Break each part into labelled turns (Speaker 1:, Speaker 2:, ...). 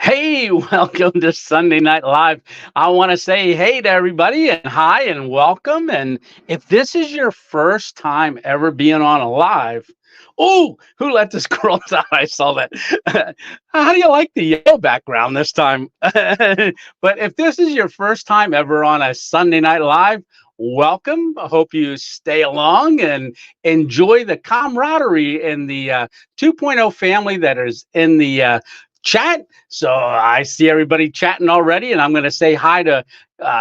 Speaker 1: Hey, welcome to Sunday Night Live. I want to say hey to everybody and hi and welcome. And if this is your first time ever being on a live, oh, who let the squirrels out? I saw that. How do you like the yellow background this time? But if this is your first time ever on a Sunday Night Live, welcome. I hope you stay along and enjoy the camaraderie in the 2.0 family that is in the chat. So I see everybody chatting already, and I'm going to say hi to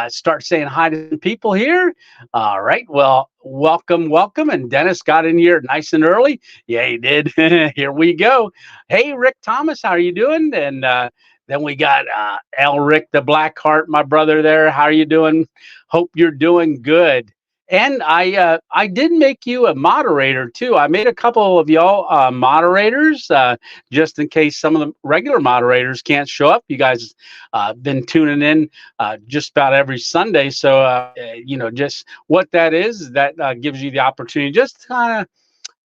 Speaker 1: start saying hi to the people here. All right. Well, welcome, welcome. And Dennis got in here nice and early. Yeah, he did. Here we go. Hey, Rick Thomas, how are you doing? And then we got Rick the Blackheart, my brother there. How are you doing? Hope you're doing good. And I did make you a moderator too. I made a couple of y'all moderators just in case some of the regular moderators can't show up. You guys been tuning in just about every Sunday, so just what that is, that gives you the opportunity just kind of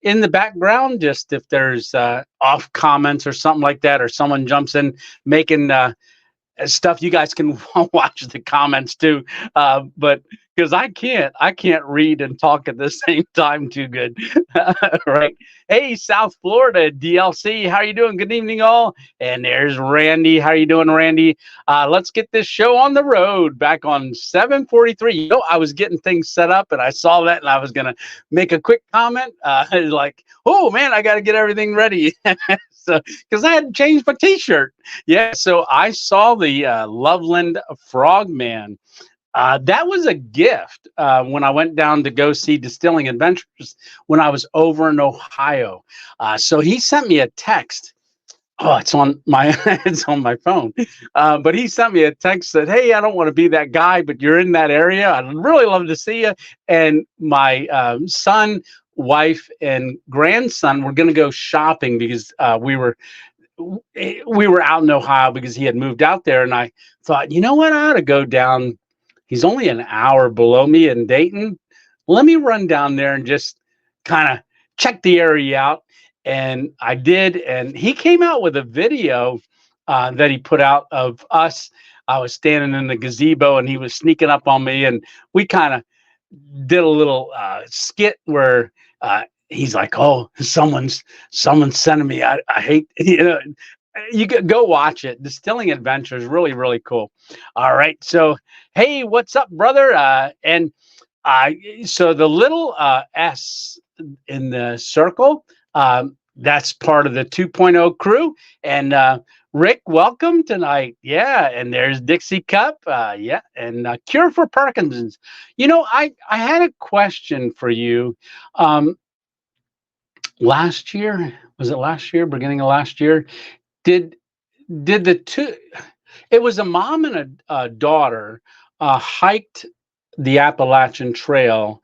Speaker 1: in the background, just if there's off comments or something like that, or someone jumps in making stuff, you guys can watch the comments too, but because I can't read and talk at the same time too good. Right. Hey, South Florida DLC, how are you doing? Good evening all. And there's Randy. How are you doing, Randy? Let's get this show on the road back on 7:43. I was getting things set up and I saw that and I was gonna make a quick comment, like, oh man, I got to get everything ready. So because I had to change my t-shirt. Yeah, so I saw the Loveland Frogman. That was a gift when I went down to go see Distilling Adventures when I was over in Ohio. So he sent me a text. Oh, it's on my it's on my phone. But he sent me a text that, hey, I don't want to be that guy, but you're in that area. I'd really love to see you. And my son, wife, and grandson were going to go shopping because we were out in Ohio because he had moved out there. And I thought, you know what, I ought to go down. He's only an hour below me in Dayton. Let me run down there and just kind of check the area out. And I did. And he came out with a video that he put out of us. I was standing in the gazebo and he was sneaking up on me. And we kind of did a little skit where he's like, oh, someone's sending me. I hate, you could go watch it. Distilling Adventures, really, really cool. All right. So, hey, what's up, brother? And so the little S in the circle, that's part of the 2.0 crew. And Rick, welcome tonight. Yeah. And there's Dixie Cup. Yeah. And Cure for Parkinson's. I had a question for you. Last year, was it last year, beginning of last year? Did the two, it was a mom and a daughter hiked the Appalachian Trail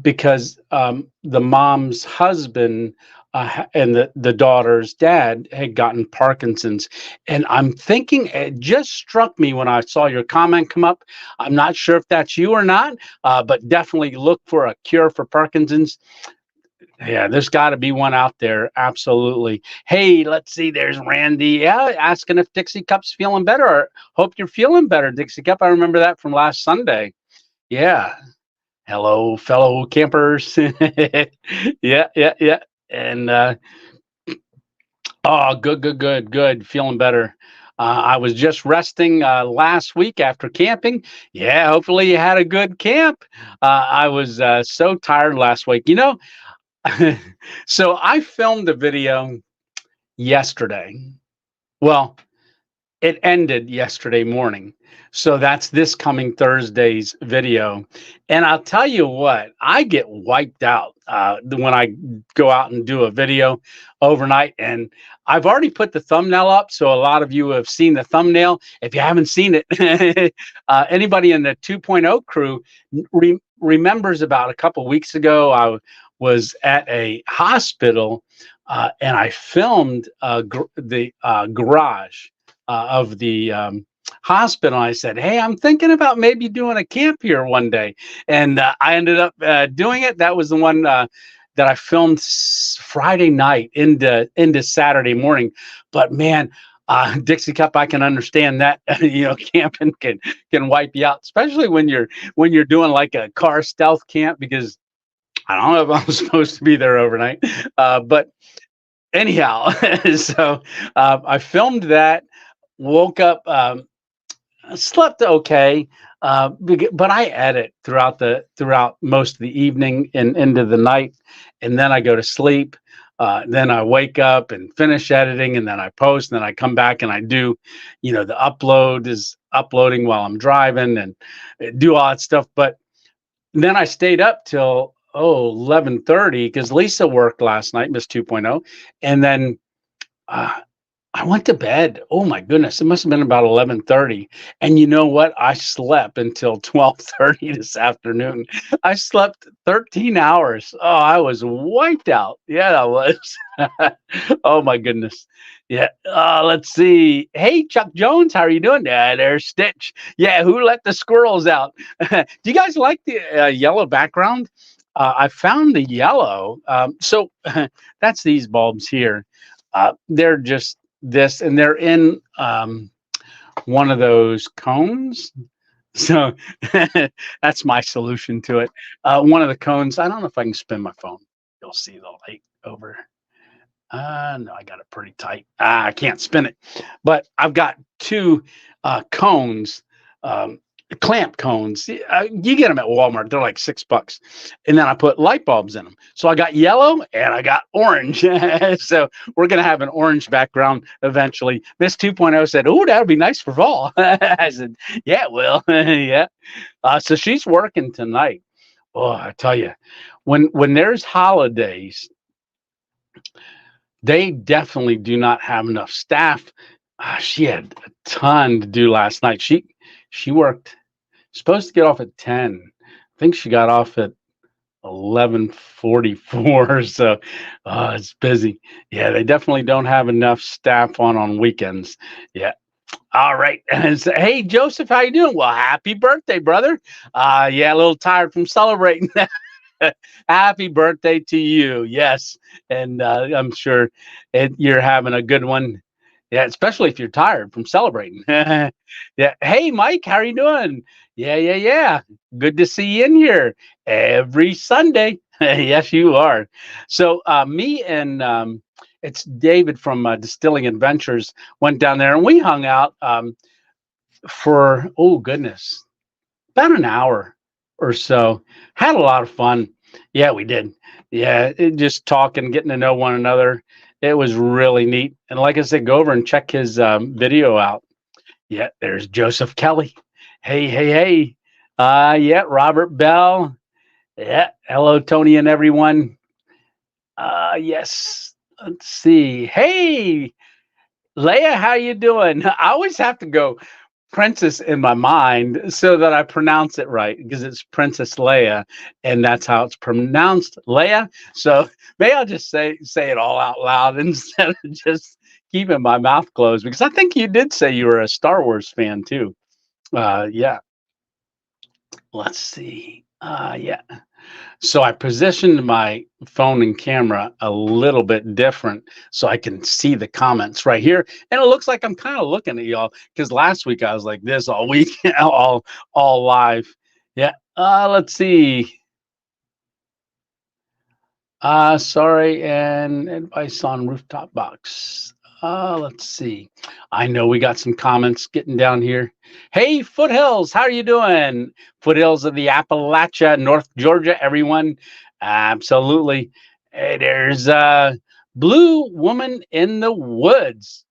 Speaker 1: because the mom's husband and the daughter's dad had gotten Parkinson's. And I'm thinking, it just struck me when I saw your comment come up. I'm not sure if that's you or not, but definitely look for a cure for Parkinson's. Yeah, there's got to be one out there. Absolutely. Hey, let's see. There's Randy. Yeah, asking if Dixie Cup's feeling better. Hope you're feeling better, Dixie Cup. I remember that from last Sunday. Yeah. Hello, fellow campers. Yeah, yeah, yeah. And oh, good. Feeling better. I was just resting last week after camping. Yeah, hopefully you had a good camp. I was so tired last week. So I filmed a video yesterday. Well, it ended yesterday morning. So that's this coming Thursday's video. And I'll tell you what, I get wiped out when I go out and do a video overnight. And I've already put the thumbnail up. So a lot of you have seen the thumbnail. If you haven't seen it, anybody in the 2.0 crew remembers about a couple weeks ago, I was at a hospital and I filmed the garage of the hospital. I said, hey, I'm thinking about maybe doing a camp here one day. And I ended up doing it. That was the one that I filmed Friday night into Saturday morning. But man, Dixie cup, I can understand that. Camping can wipe you out, especially when you're doing like a car stealth camp, because I don't know if I'm supposed to be there overnight. But anyhow, so I filmed that, woke up, slept okay, but I edit throughout most of the evening and into the night, and then I go to sleep. Then I wake up and finish editing, and then I post, and then I come back and I do, the upload is uploading while I'm driving, and do all that stuff. But then I stayed up till 11:30 because Lisa worked last night, Miss 2.0, and then uh, I went to bed. Oh my goodness, it must have been about 11:30. And you know what? I slept until 12:30 this afternoon. I slept 13 hours. Oh, I was wiped out. Yeah, I was. Oh my goodness. Yeah. Let's see. Hey, Chuck Jones, how are you doing? Yeah, there's Stitch. Yeah, who let the squirrels out? Do you guys like the yellow background? I found the yellow. So that's these bulbs here. They're just this, and they're in one of those cones. So that's my solution to it. One of the cones. I don't know if I can spin my phone. You'll see the light over. No, I got it pretty tight. I can't spin it, but I've got two cones, clamp cones. You get them at Walmart. They're like $6, and then I put light bulbs in them. So I got yellow and I got orange. So we're gonna have an orange background eventually. Miss 2.0 said, "Oh, that would be nice for fall." I said, "Yeah, it will." Yeah. So she's working tonight. Oh, I tell you, when there's holidays, they definitely do not have enough staff. She had a ton to do last night. She worked, supposed to get off at 10. I think she got off at 11:44. So it's busy. Yeah, they definitely don't have enough staff on weekends. Yeah. All right. And so, hey, Joseph, how you doing? Well, happy birthday, brother. Yeah, a little tired from celebrating. Happy birthday to you. Yes. And I'm sure you're having a good one. Yeah, especially if you're tired from celebrating. Yeah. Hey, Mike, how are you doing? Yeah, yeah, yeah. Good to see you in here every Sunday. Yes, you are. So me and it's David from Distilling Adventures went down there, and we hung out for, oh goodness, about an hour or so. Had a lot of fun. Yeah, we did. Yeah, just talking, getting to know one another. It was really neat. And like I said, go over and check his video out. Yeah, there's Joseph Kelly. Hey, hey, hey. Yeah, Robert Bell. Yeah, hello, Tony and everyone. Yes, let's see. Hey, Leia, how you doing? I always have to go Princess in my mind so that I pronounce it right, because it's Princess Leia, and that's how it's pronounced, Leia. So may I just say it all out loud instead of just keeping my mouth closed, because I think you did say you were a Star Wars fan too. Yeah. Let's see. Yeah. So I positioned my phone and camera a little bit different so I can see the comments right here. And it looks like I'm kind of looking at y'all, because last week I was like this all week, all live. Yeah. Let's see. Sorry, and advice on rooftop box. Let's see. I know we got some comments getting down here. Hey, Foothills, how are you doing? Foothills of the Appalachia, North Georgia, everyone. Absolutely. Hey, there's Blue Woman in the Woods.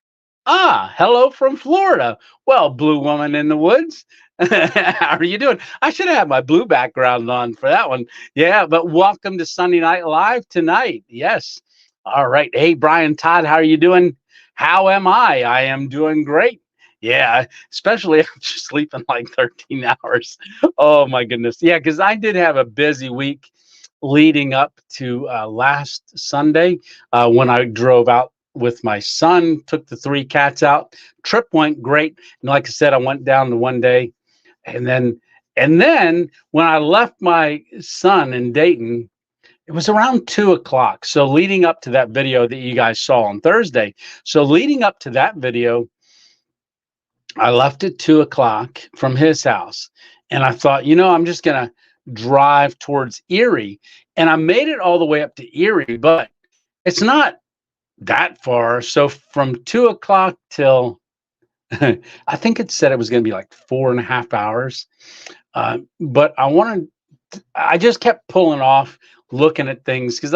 Speaker 1: Hello from Florida. Well, Blue Woman in the Woods. How are you doing? I should have my blue background on for that one. Yeah, but welcome to Sunday Night Live tonight. Yes. All right. Hey, Brian Todd, how are you doing? How am I? I am doing great. Yeah, especially after sleeping like 13 hours. Oh, my goodness. Yeah, because I did have a busy week leading up to last Sunday when I drove out with my son, took the 3 cats out. Trip went great. And like I said, I went down the one day. And then when I left my son in Dayton, it was around 2 o'clock. So leading up to that video that you guys saw on Thursday. So leading up to that video, I left at 2 o'clock from his house. And I thought, I'm just going to drive towards Erie. And I made it all the way up to Erie, but it's not that far. So from 2 o'clock till, I think it said it was going to be like 4.5 hours. But I just kept pulling off, looking at things because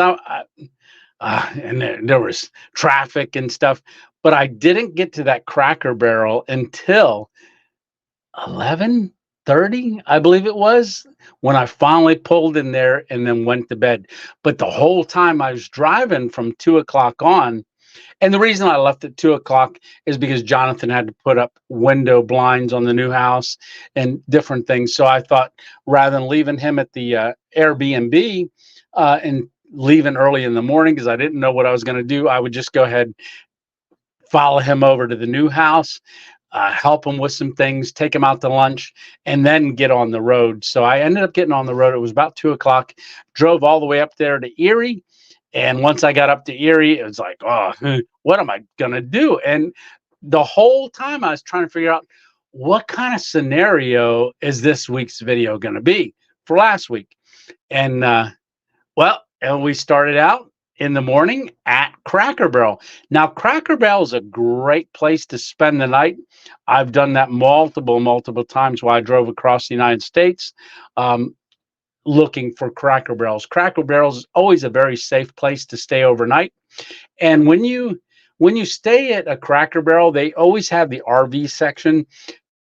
Speaker 1: and there was traffic and stuff, but I didn't get to that Cracker Barrel until 11:30, I believe it was, when I finally pulled in there and then went to bed. But the whole time I was driving from 2 o'clock on, and the reason I left at 2 o'clock is because Jonathan had to put up window blinds on the new house and different things. So I thought rather than leaving him at the Airbnb and leaving early in the morning because I didn't know what I was going to do, I would just go ahead, follow him over to the new house, help him with some things, take him out to lunch, and then get on the road. So I ended up getting on the road. It was about 2 o'clock, drove all the way up there to Erie. And once I got up to Erie, it was like, oh, what am I going to do? And the whole time I was trying to figure out what kind of scenario is this week's video going to be for last week. And and we started out in the morning at Cracker Barrel. Now, Cracker Barrel is a great place to spend the night. I've done that multiple times while I drove across the United States. Looking for Cracker Barrels. Cracker Barrels is always a very safe place to stay overnight. And when you stay at a Cracker Barrel, they always have the RV section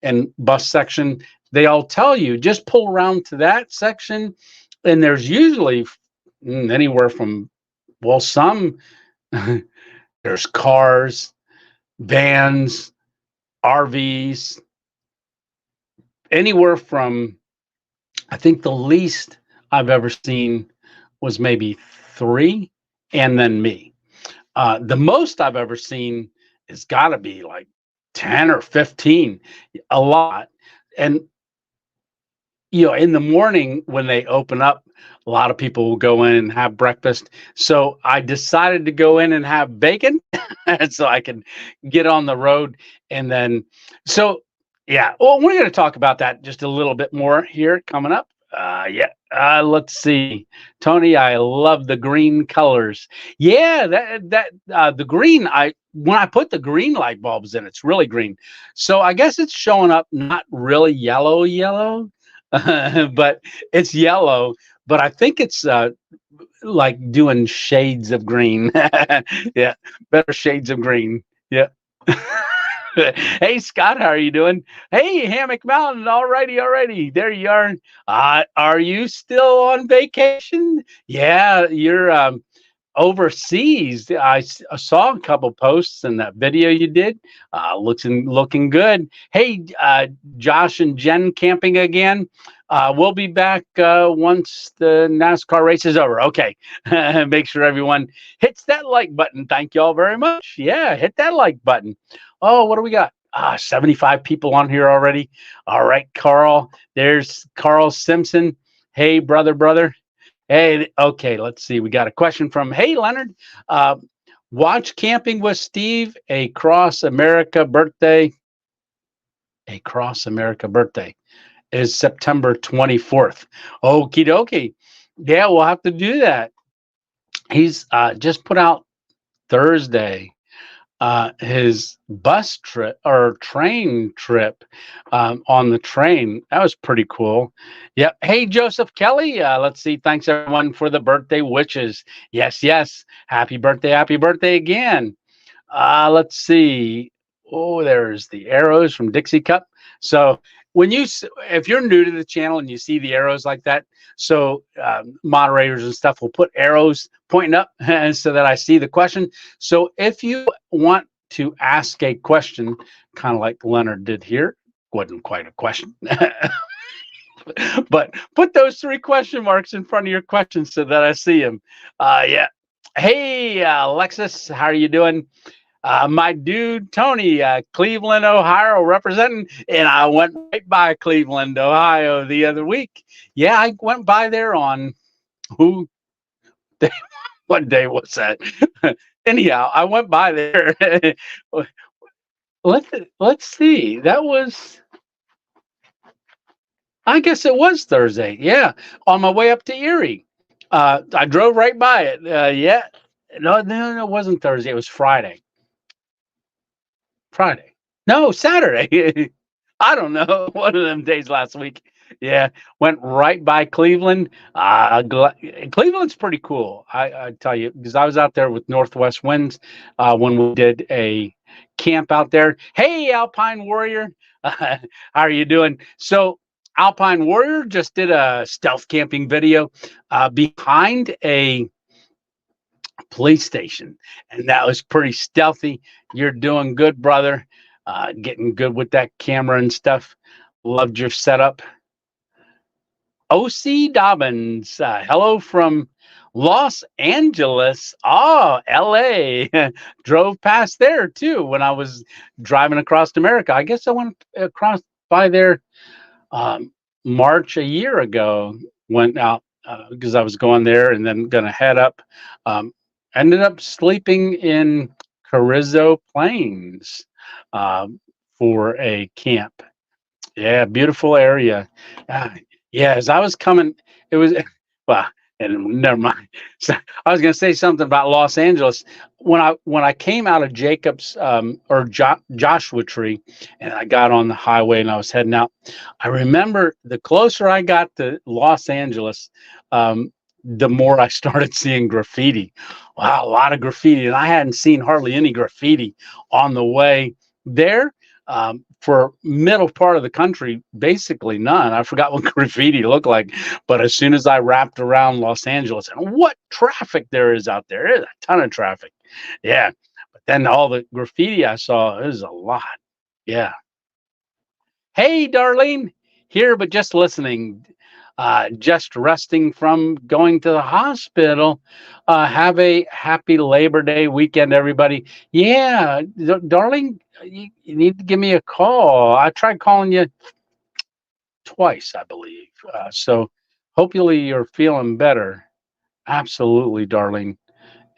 Speaker 1: and bus section. They all tell you just pull around to that section, and there's usually anywhere from, well, some there's cars, vans, RVs, anywhere from, I think the least I've ever seen was maybe 3, and then me. The most I've ever seen has got to be like 10 or 15, a lot. And, in the morning when they open up, a lot of people will go in and have breakfast. So I decided to go in and have bacon so I can get on the road. And then, yeah, well, we're going to talk about that just a little bit more here coming up. Let's see, Tony, I love the green colors. Yeah, the green, when I put the green light bulbs in, it's really green. So I guess it's showing up not really yellow, but it's yellow. But I think it's like doing shades of green. Yeah, better shades of green. Yeah. Hey, Scott, how are you doing? Hey, Hammock Mountain, alrighty. There you are. Are you still on vacation? Yeah, you're overseas. I saw a couple posts in that video you did. Looking good. Hey, Josh and Jen camping again. We'll be back once the NASCAR race is over. Okay. Make sure everyone hits that like button. Thank you all very much. Yeah, hit that like button. Oh, what do we got? 75 people on here already. All right, Carl. There's Carl Simpson. Hey, brother. Hey, okay, let's see. We got a question from, hey, Leonard. Watch Camping with Steve, a Cross America birthday. A Cross America birthday is September 24th. Okie dokie. Yeah, we'll have to do that. He's just put out Thursday his bus trip or train trip on the train. That was pretty cool. Yeah. Hey, Joseph Kelly. Let's see. Thanks everyone for the birthday wishes. Yes. Happy birthday again. Let's see. Oh, there's the arrows from Dixie Cup. So if you're new to the channel and you see the arrows like that, so moderators and stuff will put arrows pointing up so that I see the question. So if you want to ask a question, kind of like Leonard did here, wasn't quite a question, but put those 3 question marks in front of your questions so that I see them. Yeah. Hey, Alexis, how are you doing? My dude, Tony, Cleveland, Ohio, representing, and I went right by Cleveland, Ohio the other week. Yeah, I went by there on What day was that? Anyhow, I went by there. Let's see. That was, I guess it was Thursday. Yeah, on my way up to Erie. I drove right by it. Yeah. No, it wasn't Thursday. It was Friday. Friday. No, Saturday. I don't know. One of them days last week. Yeah, went right by Cleveland. Cleveland's pretty cool. I tell you, because I was out there with Northwest Winds when we did a camp out there. Hey, Alpine Warrior, how are you doing? So, Alpine Warrior just did a stealth camping video behind a police station, and that was pretty stealthy. You're doing good, brother. Getting good with that camera and stuff. Loved your setup. OC Dobbins, hello from Los Angeles. Oh, LA. Drove past there too when I was driving across America. I guess I went across by there March a year ago. Went out because I was going there and then going to head up. Ended up sleeping in Carrizo Plains for a camp. Yeah, beautiful area. Yeah, as I was coming, it was, well, and never mind. So I was going to say something about Los Angeles. When I came out of Jacobs Joshua Tree, and I got on the highway and I was heading out, I remember the closer I got to Los Angeles, the more I started seeing graffiti. Wow, a lot of graffiti, and I hadn't seen hardly any graffiti on the way there. For middle part of the country, basically none. I forgot what graffiti looked like, but as soon as I wrapped around Los Angeles, and what traffic there is out there, there's a ton of traffic. Yeah, but then all the graffiti I saw is a lot. Yeah. Hey, Darlene, here, but just listening. Just resting from going to the hospital. Have a happy Labor Day weekend, everybody. Yeah, darling, you need to give me a call. I tried calling you twice, I believe. So hopefully you're feeling better. Absolutely, darling.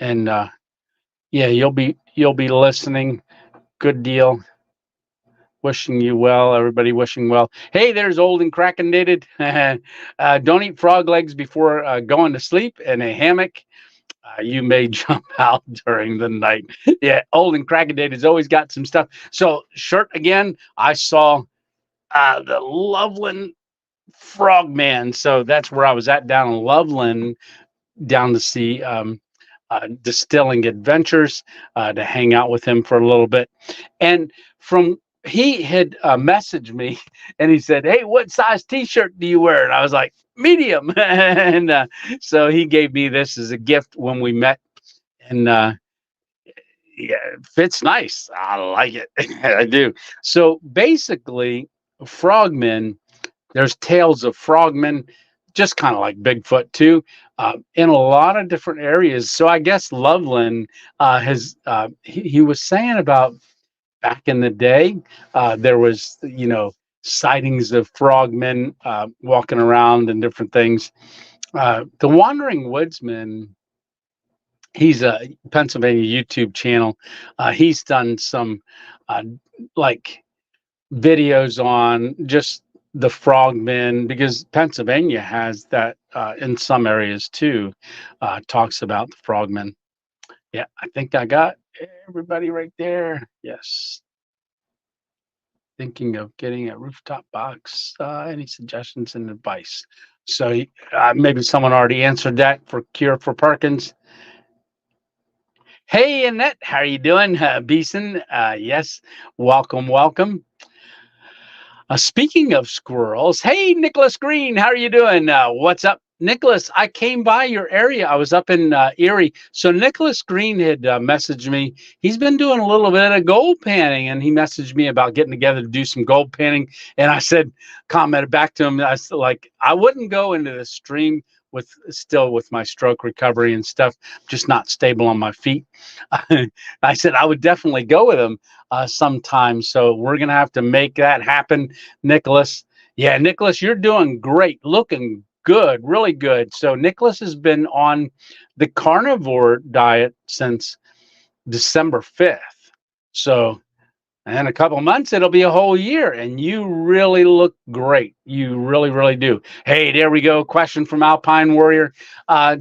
Speaker 1: And yeah, you'll be listening. Good deal. Wishing you well, everybody. Wishing well. Hey, there's old and cracking dated. Don't eat frog legs before going to sleep in a hammock. You may jump out during the night. Yeah, old and cracking dated has always got some stuff. So, shirt again. I saw the Loveland Frogman. So that's where I was at down in Loveland, down to see Distilling Adventures, to hang out with him for a little bit, and he had messaged me and he said, "Hey, what size t-shirt do you wear?" And I was like, "Medium." And so he gave me this as a gift when we met, and yeah, it fits nice. I like it. I do. So basically, frogmen, there's tales of frogmen, just kind of like Bigfoot too, in a lot of different areas. So I guess Loveland has he was saying about back in the day, there was, sightings of frogmen walking around and different things. The Wandering Woodsman, he's a Pennsylvania YouTube channel. He's done some like videos on just the frogmen, because Pennsylvania has that in some areas too. Talks about the frogmen. Yeah, I think I got everybody right there. Yes. Thinking of getting a rooftop box. Any suggestions and advice? So maybe someone already answered that for Cure for Parkins. Hey, Annette, how are you doing? Beeson, yes, welcome. Speaking of squirrels, hey, Nicholas Green, how are you doing? What's up? Nicholas, I came by your area. I was up in Erie. So Nicholas Green had messaged me. He's been doing a little bit of gold panning, and he messaged me about getting together to do some gold panning. And I commented back to him. I was like, I wouldn't go into the stream with my stroke recovery and stuff, just not stable on my feet. I said I would definitely go with him sometime. So we're gonna have to make that happen, Nicholas. Yeah, Nicholas, you're doing great, looking good, really good. So Nicholas has been on the carnivore diet since December 5th. So in a couple of months, it'll be a whole year, and you really look great. You really, really do. Hey, there we go. Question from Alpine Warrior.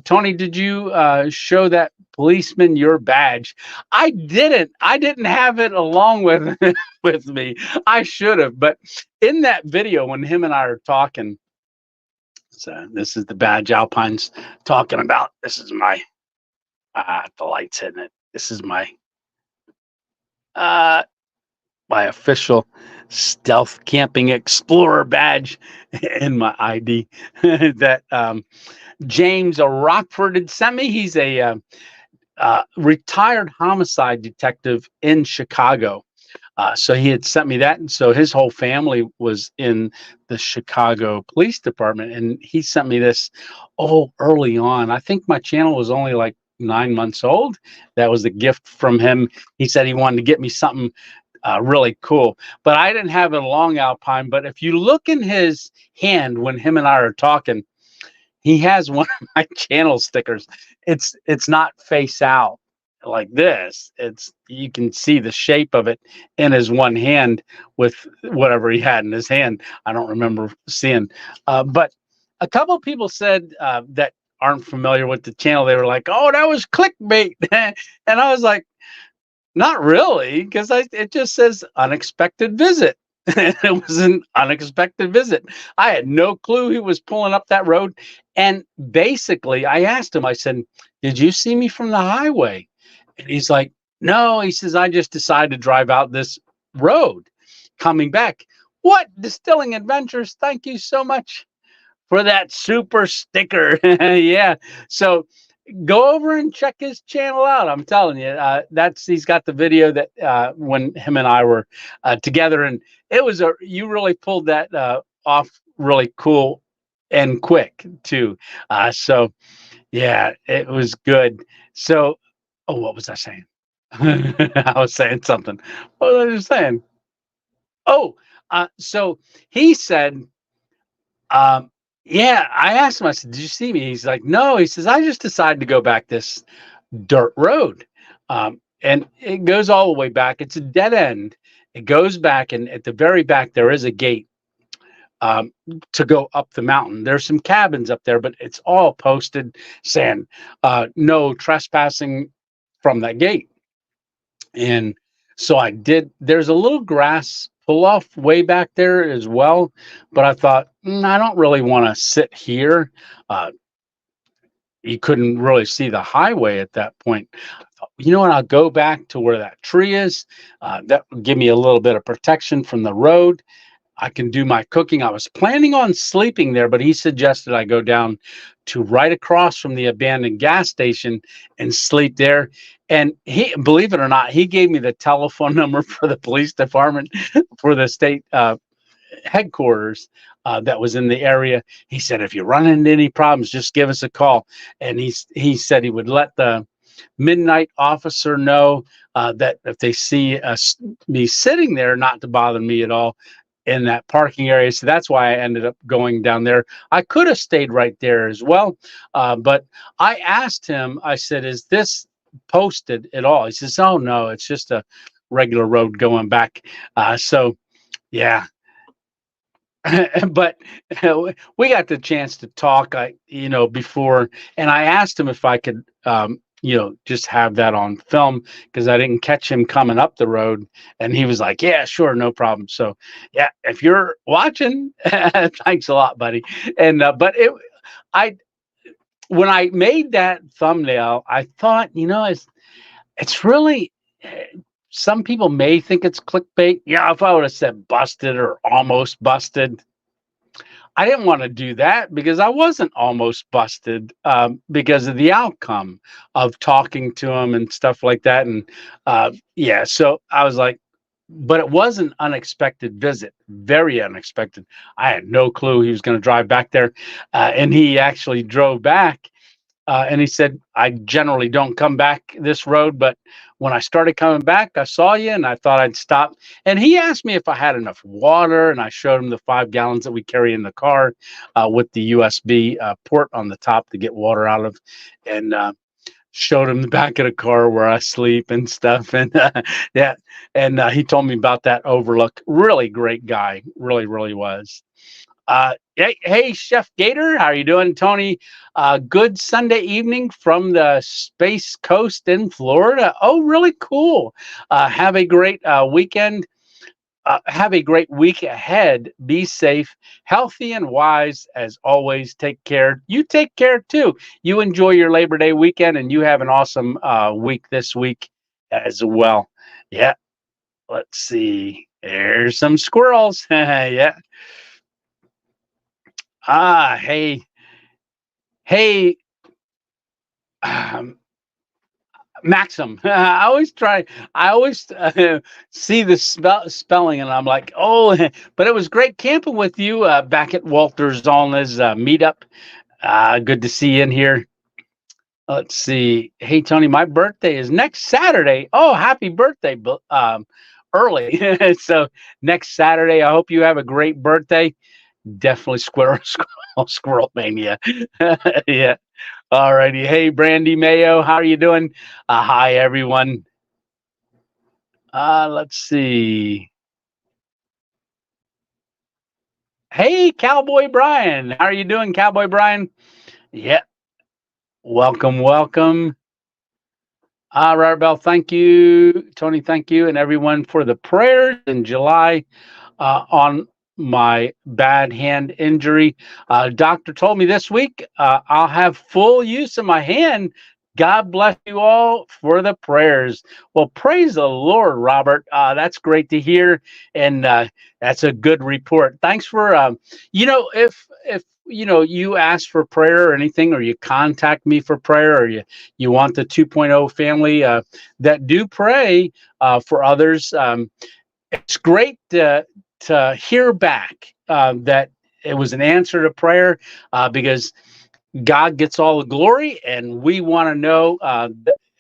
Speaker 1: Tony, did you show that policeman your badge? I didn't. I didn't have it along with with me. I should have. But in that video, when him and I are talking, so this is the badge Alpine's talking about. This is my the light's hitting it. This is my my official stealth camping explorer badge and my ID that James Rockford had sent me. He's a retired homicide detective in Chicago. So he had sent me that. And so his whole family was in the Chicago Police Department. And he sent me this early on. I think my channel was only like 9 months old. That was a gift from him. He said he wanted to get me something really cool, but I didn't have it along Alpine. But if you look in his hand when him and I are talking, he has one of my channel stickers. It's not face out like this. It's, you can see the shape of it in his one hand with whatever he had in his hand. I don't remember seeing, but a couple of people said that aren't familiar with the channel. They were like, "Oh, that was clickbait," and I was like, not really, because it just says unexpected visit. It was an unexpected visit. I had no clue he was pulling up that road. And basically, I asked him, I said, "Did you see me from the highway?" And he's like, "No." He says, "I just decided to drive out this road coming back." What? Distilling Adventures, thank you so much for that super sticker. Yeah. So go over and check his channel out. I'm telling you, he's got the video that when him and I were together, and it was you really pulled that off really cool and quick too. So yeah, it was good. So, what was I saying? I was saying something. What was I just saying? So he said, yeah, I asked him, I said, "Did you see me?" He's like, "No." He says, "I just decided to go back this dirt road." And it goes all the way back. It's a dead end. It goes back, and at the very back, there is a gate to go up the mountain. There's some cabins up there, but it's all posted saying no trespassing from that gate. And so I did. There's a little grass pull off way back there as well, but I thought, I don't really want to sit here. You couldn't really see the highway at that point. I thought, you know what? I'll go back to where that tree is. That would give me a little bit of protection from the road. I can do my cooking. I was planning on sleeping there, but he suggested I go down to right across from the abandoned gas station and sleep there. And he, believe it or not, he gave me the telephone number for the police department for the state headquarters that was in the area. He said, "If you run into any problems, just give us a call." And he said he would let the midnight officer know that if they see me sitting there, not to bother me at all in that parking area. So that's why I ended up going down there. I could have stayed right there as well. But I asked him, I said, "Is this posted at all?" He says, "Oh, no, it's just a regular road going back." So yeah. But we got the chance to talk, before, and I asked him if I could, just have that on film because I didn't catch him coming up the road, and he was like, "Yeah, sure, no problem." So, yeah, if you're watching, thanks a lot, buddy. And when I made that thumbnail, I thought, it's really. Some people may think it's clickbait. Yeah, if I would have said busted or almost busted, I didn't want to do that because I wasn't almost busted because of the outcome of talking to him and stuff like that. And yeah, so I was like, but it was an unexpected visit, very unexpected. I had no clue he was going to drive back there. And he actually drove back. And he said, I generally don't come back this road, but when I started coming back, I saw you and I thought I'd stop. And he asked me if I had enough water, and I showed him the 5 gallons that we carry in the car with the USB port on the top to get water out of. And showed him the back of the car where I sleep and stuff. And yeah, and he told me about that overlook. Really great guy. Really, really was. Hey, Chef Gator, how are you doing, Tony? Good Sunday evening from the Space Coast in Florida. Oh, really cool. Have a great weekend. Have a great week ahead. Be safe, healthy, and wise as always. Take care. You take care too. You enjoy your Labor Day weekend, and you have an awesome week this week as well. Yeah. Let's see. There's some squirrels. Yeah. Hey, hey, Maxim. I always see the spelling, and I'm like, oh, but it was great camping with you back at Walter Zollner's meetup. Good to see you in here. Let's see. Hey, Tony, my birthday is next Saturday. Oh, happy birthday, early. So next Saturday, I hope you have a great birthday. Definitely squirrel mania. Yeah. All righty. Hey, Brandy Mayo, how are you doing? Hi, everyone. Let's see. Hey, Cowboy Brian. How are you doing, Cowboy Brian? Yeah. Welcome, welcome. Robert Bell, thank you. Tony, thank you. And everyone for the prayers in July on my bad hand injury. Doctor told me this week I'll have full use of my hand. God bless you all for the prayers. Well, praise the Lord, Robert. That's great to hear, and that's a good report. Thanks for if you ask for prayer or anything, or you contact me for prayer, or you want the 2.0 family that do pray for others. It's great to hear back that it was an answer to prayer, because God gets all the glory, and we want to know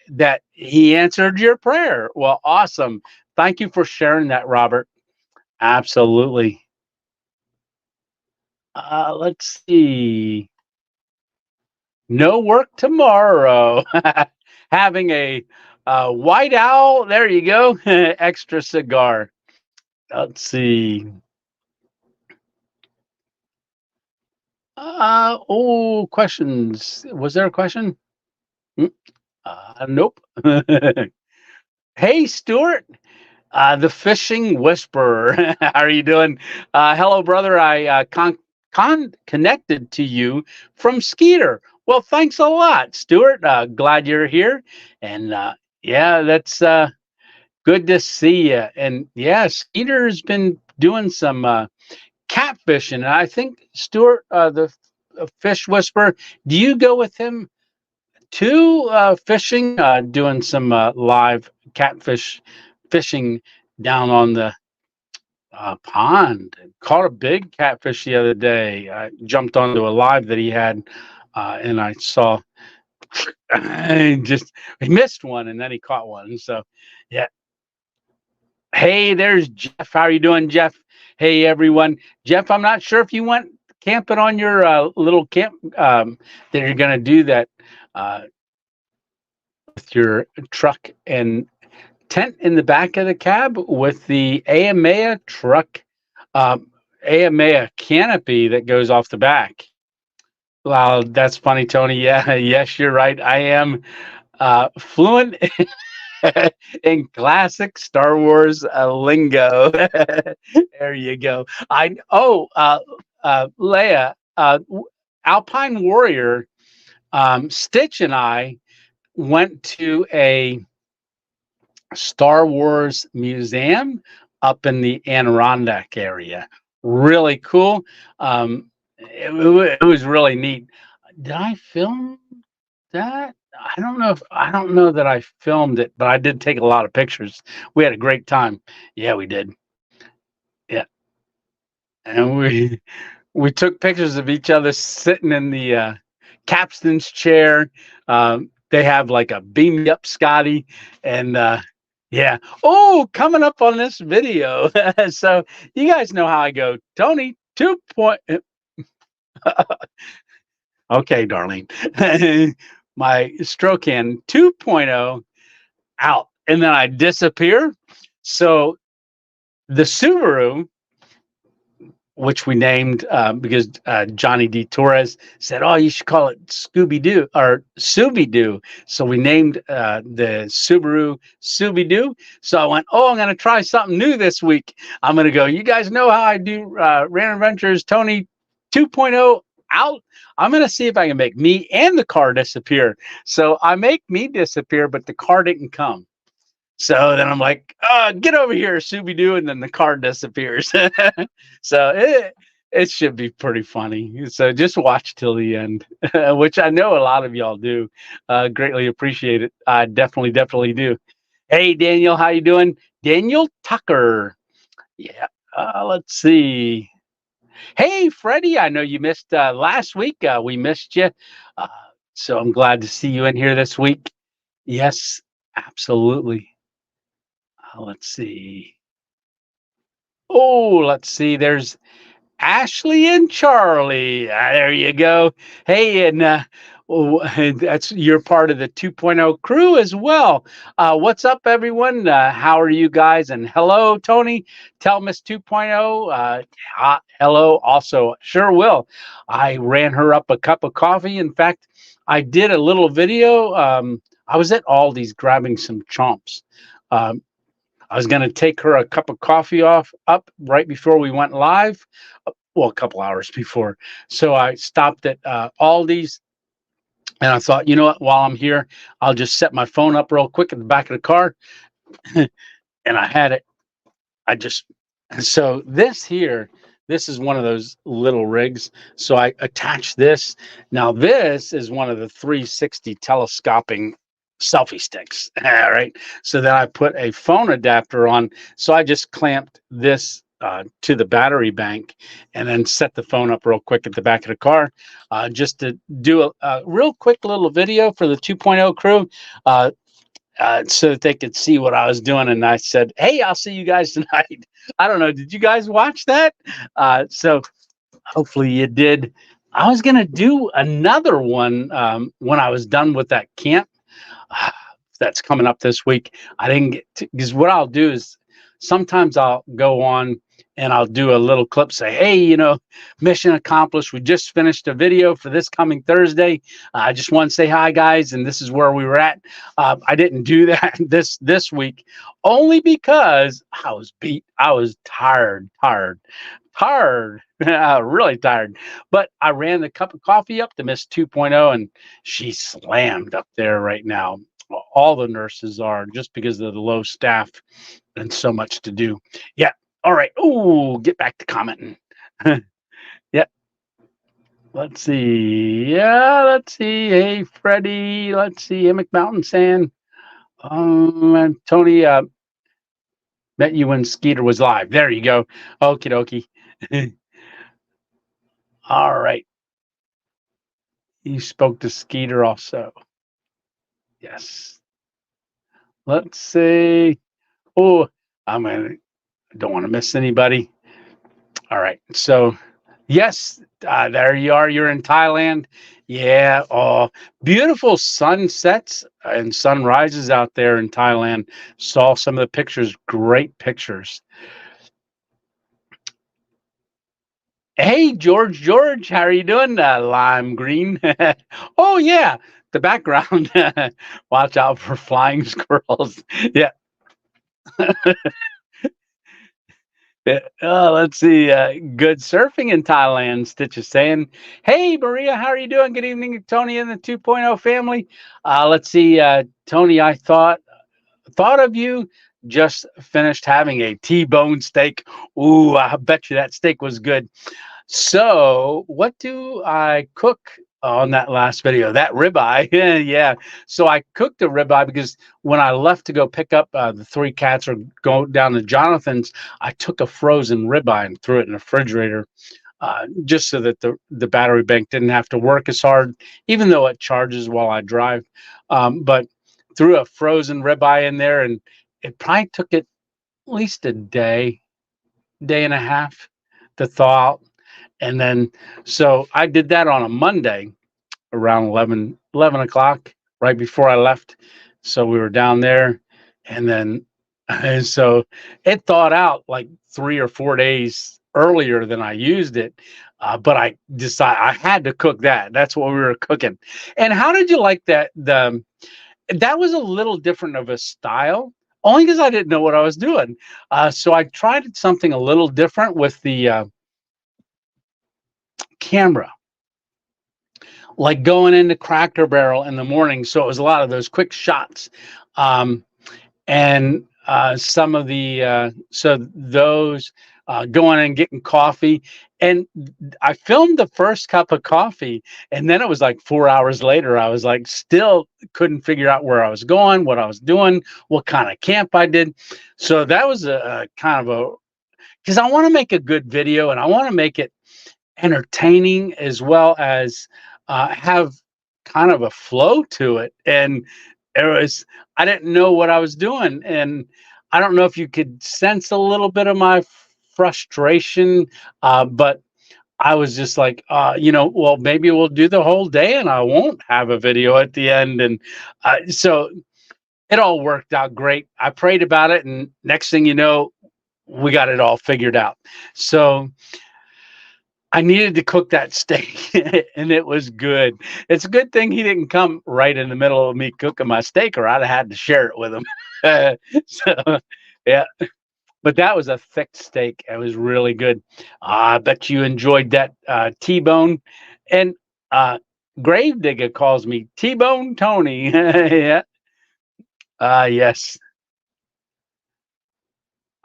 Speaker 1: that He answered your prayer. Well, awesome. Thank you for sharing that, Robert. Absolutely. Let's see. No work tomorrow. Having a white owl. There you go. Extra cigar. Let's see. Questions. Was there a question? Nope. Hey, Stuart, the fishing whisperer. How are you doing? Hello, brother. I connected to you from Skeeter. Well, thanks a lot, Stuart. Glad you're here. And yeah, that's good to see you. And yeah, Skeeter's been doing some catfishing. And I think Stuart, the fish whisperer, do you go with him too, fishing, doing some live catfish fishing down on the pond? Caught a big catfish the other day. I jumped onto a live that he had, and I saw he missed one, and then he caught one. So yeah. Hey, there's Jeff. How are you doing, Jeff? Hey, everyone. Jeff, I'm not sure if you went camping on your little camp that you're going to do that with your truck and tent in the back of the cab with the AMEA truck, AMEA canopy that goes off the back. Wow, that's funny, Tony. Yeah, yes, you're right. I am fluent in classic Star Wars lingo. There you go. Leia, Alpine Warrior, Stitch and I went to a Star Wars museum up in the Adirondack area. Really cool. It was really neat. Did I film that? I don't know that I filmed it, but I did take a lot of pictures. We had a great time. Yeah, we did. Yeah. And we took pictures of each other sitting in the captain's chair. They have like a beam me up Scotty, and yeah. Oh, coming up on this video. So you guys know how I go. Tony, 2 point. Okay, darling. My stroke hand 2.0 out, and then I disappear. So the Subaru, which we named because Johnny D. Torres said, "Oh, you should call it Scooby Doo or Scooby Doo." So we named the Subaru Scooby Doo. So I went, "Oh, I'm going to try something new this week. I'm going to go. You guys know how I do Random Adventures, Tony 2.0 out. I'm going to see if I can make me and the car disappear." So I make me disappear, but the car didn't come. So then I'm like, "Get over here, Scooby-Doo," and then the car disappears. So it should be pretty funny. So just watch till the end, which I know a lot of y'all do. Greatly appreciate it. I definitely do. Hey, Daniel, how you doing? Daniel Tucker. Yeah. Let's see. Hey, Freddie, I know you missed last week. We missed you. So I'm glad to see you in here this week. Yes, absolutely. Let's see. Oh, let's see. There's Ashley and Charlie. There you go. Hey, and that's you're part of the 2.0 crew as well. What's up, everyone? How are you guys? And hello, Tony. Tell Miss 2.0. Hello. Also, sure will. I ran her up a cup of coffee. In fact, I did a little video. I was at Aldi's grabbing some chomps. I was going to take her a cup of coffee up right before we went live. Well, a couple hours before. So I stopped at Aldi's, and I thought, you know what, while I'm here, I'll just set my phone up real quick at the back of the car. And I had it. So this here, this is one of those little rigs. So I attached this. Now this is one of the 360 telescoping selfie sticks. All right. So then I put a phone adapter on. So I just clamped this to the battery bank and then set the phone up real quick at the back of the car just to do a real quick little video for the 2.0 crew so that they could see what I was doing. And I said, "Hey, I'll see you guys tonight." I don't know. Did you guys watch that? So hopefully you did. I was going to do another one when I was done with that camp. That's coming up this week. I didn't get to, because what I'll do is sometimes I'll go on and I'll do a little clip, say, "Hey, you know, mission accomplished. We just finished a video for this coming Thursday. I just want to say hi, guys, and this is where we were at." I didn't do that this week only because I was beat. I was tired, really tired. But I ran the cup of coffee up to Miss 2.0, and she's slammed up there right now. All the nurses are, just because of the low staff and so much to do. Yeah. All right. Oh, get back to commenting. Yeah. Let's see. Yeah. Let's see. Hey, Freddie. Let's see. Hammock Mountain Sand. Tony met you when Skeeter was live. There you go. Okie dokie. All right. You spoke to Skeeter also. Yes. Let's see. Oh, I don't want to miss anybody. All right. So, yes, there you are. You're in Thailand. Yeah. Oh, beautiful sunsets and sunrises out there in Thailand. Saw some of the pictures. Great pictures. Hey, George, how are you doing? Lime green. Oh, yeah. The background. Watch out for flying squirrels. Yeah. Let's see. Good surfing in Thailand. Stitch is saying, "Hey, Maria, how are you doing? Good evening, Tony and the 2.0 family." Let's see. Tony, I thought of you. Just finished having a T-bone steak. Ooh, I bet you that steak was good. So what do I cook on that last video? That ribeye. Yeah. So I cooked a ribeye because when I left to go pick up the three cats or go down to Jonathan's, I took a frozen ribeye and threw it in the refrigerator. just so that the battery bank didn't have to work as hard, even though it charges while I drive. But threw a frozen ribeye in there, and it probably took it at least a day, day and a half to thaw out. And then, so I did that on a Monday around 11 o'clock, right before I left. So we were down there, and then, and so it thawed out like 3 or 4 days earlier than I used it. But I decided I had to cook that. That's what we were cooking. And how did you like that? That was a little different of a style, only because I didn't know what I was doing. So I tried something a little different with the camera, like going into Cracker Barrel in the morning. So it was a lot of those quick shots. And some of the, so those going and getting coffee. And I filmed the first cup of coffee, and then it was like 4 hours later, I was like, still couldn't figure out where I was going, what I was doing, what kind of camp I did. So that was a kind of a, because I want to make a good video, and I want to make it entertaining as well as have kind of a flow to it. And it was, I didn't know what I was doing, and I don't know if you could sense a little bit of my frustration, but I was just like, well, maybe we'll do the whole day and I won't have a video at the end. And so it all worked out great. I prayed about it, and next thing you know, we got it all figured out. So I needed to cook that steak, and it was good. It's a good thing he didn't come right in the middle of me cooking my steak, or I'd have had to share it with him. So, yeah, but that was a thick steak. It was really good. I bet you enjoyed that T-bone. And Gravedigger calls me T-bone Tony. Yeah. Yes.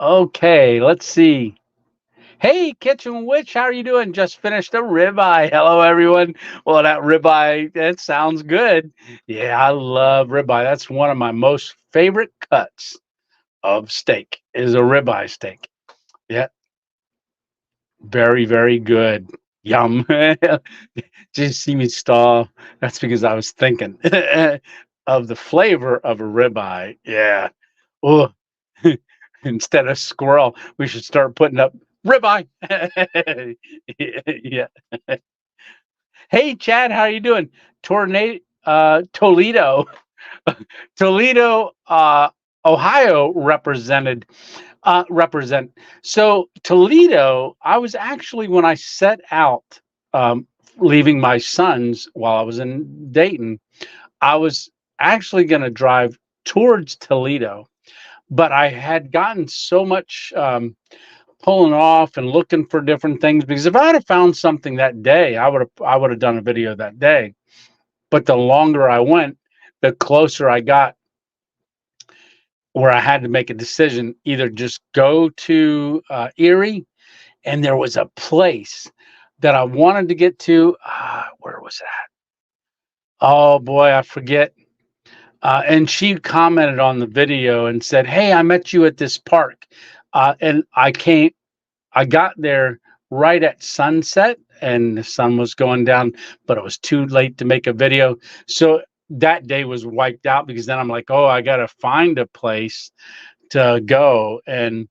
Speaker 1: Okay, let's see. Hey, Kitchen Witch, how are you doing? Just finished a ribeye. Hello, everyone. Well, that ribeye, that sounds good. Yeah, I love ribeye. That's one of my most favorite cuts of steak, is a ribeye steak. Yeah, very, very good. Yum. Just see me stall. That's because I was thinking of the flavor of a ribeye. Yeah. Oh, instead of squirrel, we should start putting up ribeye. Yeah. Hey, Chad, how are you doing? Toledo, Toledo, Ohio represent. So Toledo, I was actually, when I set out, leaving my sons while I was in Dayton, I was actually going to drive towards Toledo, but I had gotten so much pulling off and looking for different things, because if I had found something that day, I would have done a video that day. But the longer I went, the closer I got where I had to make a decision, either just go to Erie, and there was a place that I wanted to get to. Where was that? Oh boy, I forget. And she commented on the video and said, "Hey, I met you at this park," and I got there right at sunset, and the sun was going down, but it was too late to make a video. So that day was wiped out, because then I'm like, oh, I got to find a place to go. And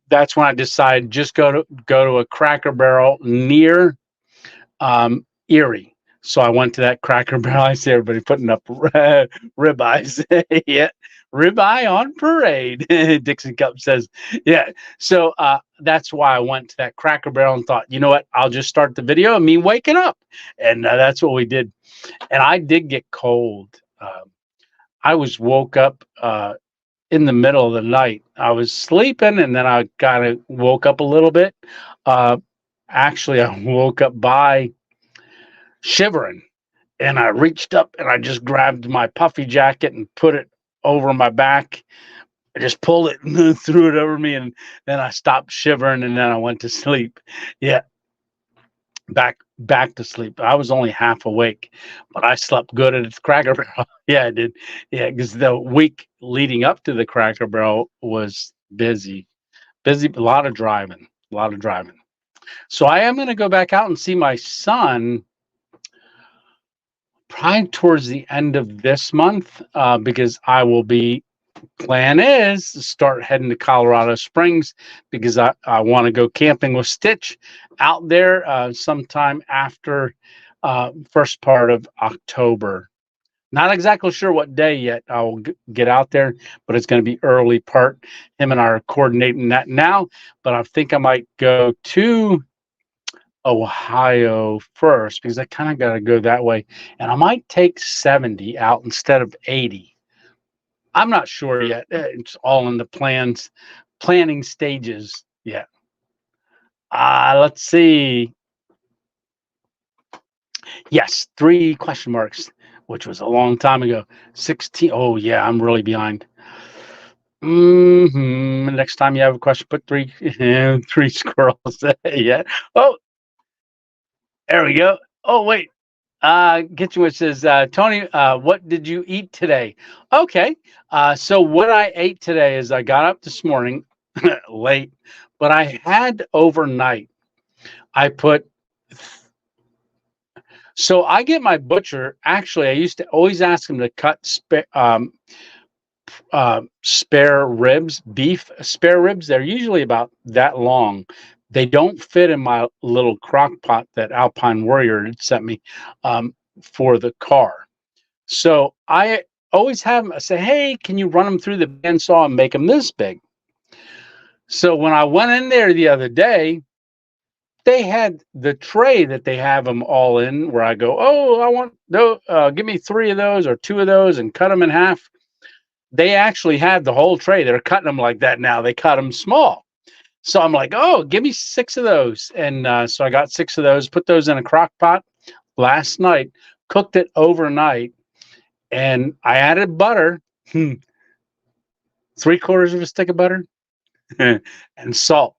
Speaker 1: that's when I decided just go to a Cracker Barrel near Erie. So I went to that Cracker Barrel. I see everybody putting up ribeyes. Yeah, ribeye on parade. Dixon Cup says, yeah. So that's why I went to that Cracker Barrel and thought, you know what? I'll just start the video of me waking up, and that's what we did. And I did get cold. I was woke up in the middle of the night. I was sleeping, and then I kind of woke up a little bit. Actually, I woke up by shivering, and I reached up and I just grabbed my puffy jacket and put it over my back. I just pulled it and threw it over me, and then I stopped shivering, and then I went to sleep. Yeah, back to sleep. I was only half awake, but I slept good at the Cracker Barrel. Yeah, I did. Yeah, because the week leading up to the Cracker Barrel was busy, a lot of driving. So I am going to go back out and see my son probably towards the end of this month, because I will be, plan is to start heading to Colorado Springs because I want to go camping with Stitch out there sometime after first part of October. Not exactly sure what day yet I'll get out there, but it's going to be early part. Him and I are coordinating that now, but I think I might go to Ohio first because I kind of got to go that way. And I might take 70 out instead of 80. I'm not sure yet. It's all in the planning stages yet. Let's see. Yes, 3 question marks, which was a long time ago. 16. Oh yeah, I'm really behind. Next time you have a question, put 3 3 squirrels. Yeah. Oh, there we go. Oh wait. Kitchen which says, Tony, what did you eat today? Okay. So what I ate today is I got up this morning late, but I had overnight. I put, so I get my butcher. Actually, I used to always ask him to cut spare ribs, beef spare ribs. They're usually about that long. They don't fit in my little crock pot that Alpine Warrior had sent me for the car. So I always have them say, hey, can you run them through the bandsaw and make them this big? So when I went in there the other day, they had the tray that they have them all in where I go, oh, I want those, give me 3 of those or 2 of those and cut them in half. They actually had the whole tray. They're cutting them like that now. They cut them small. So I'm like, oh, give me 6 of those. And so I got 6 of those, put those in a crock pot last night, cooked it overnight, and I added butter, 3/4 of a stick of butter, and salt.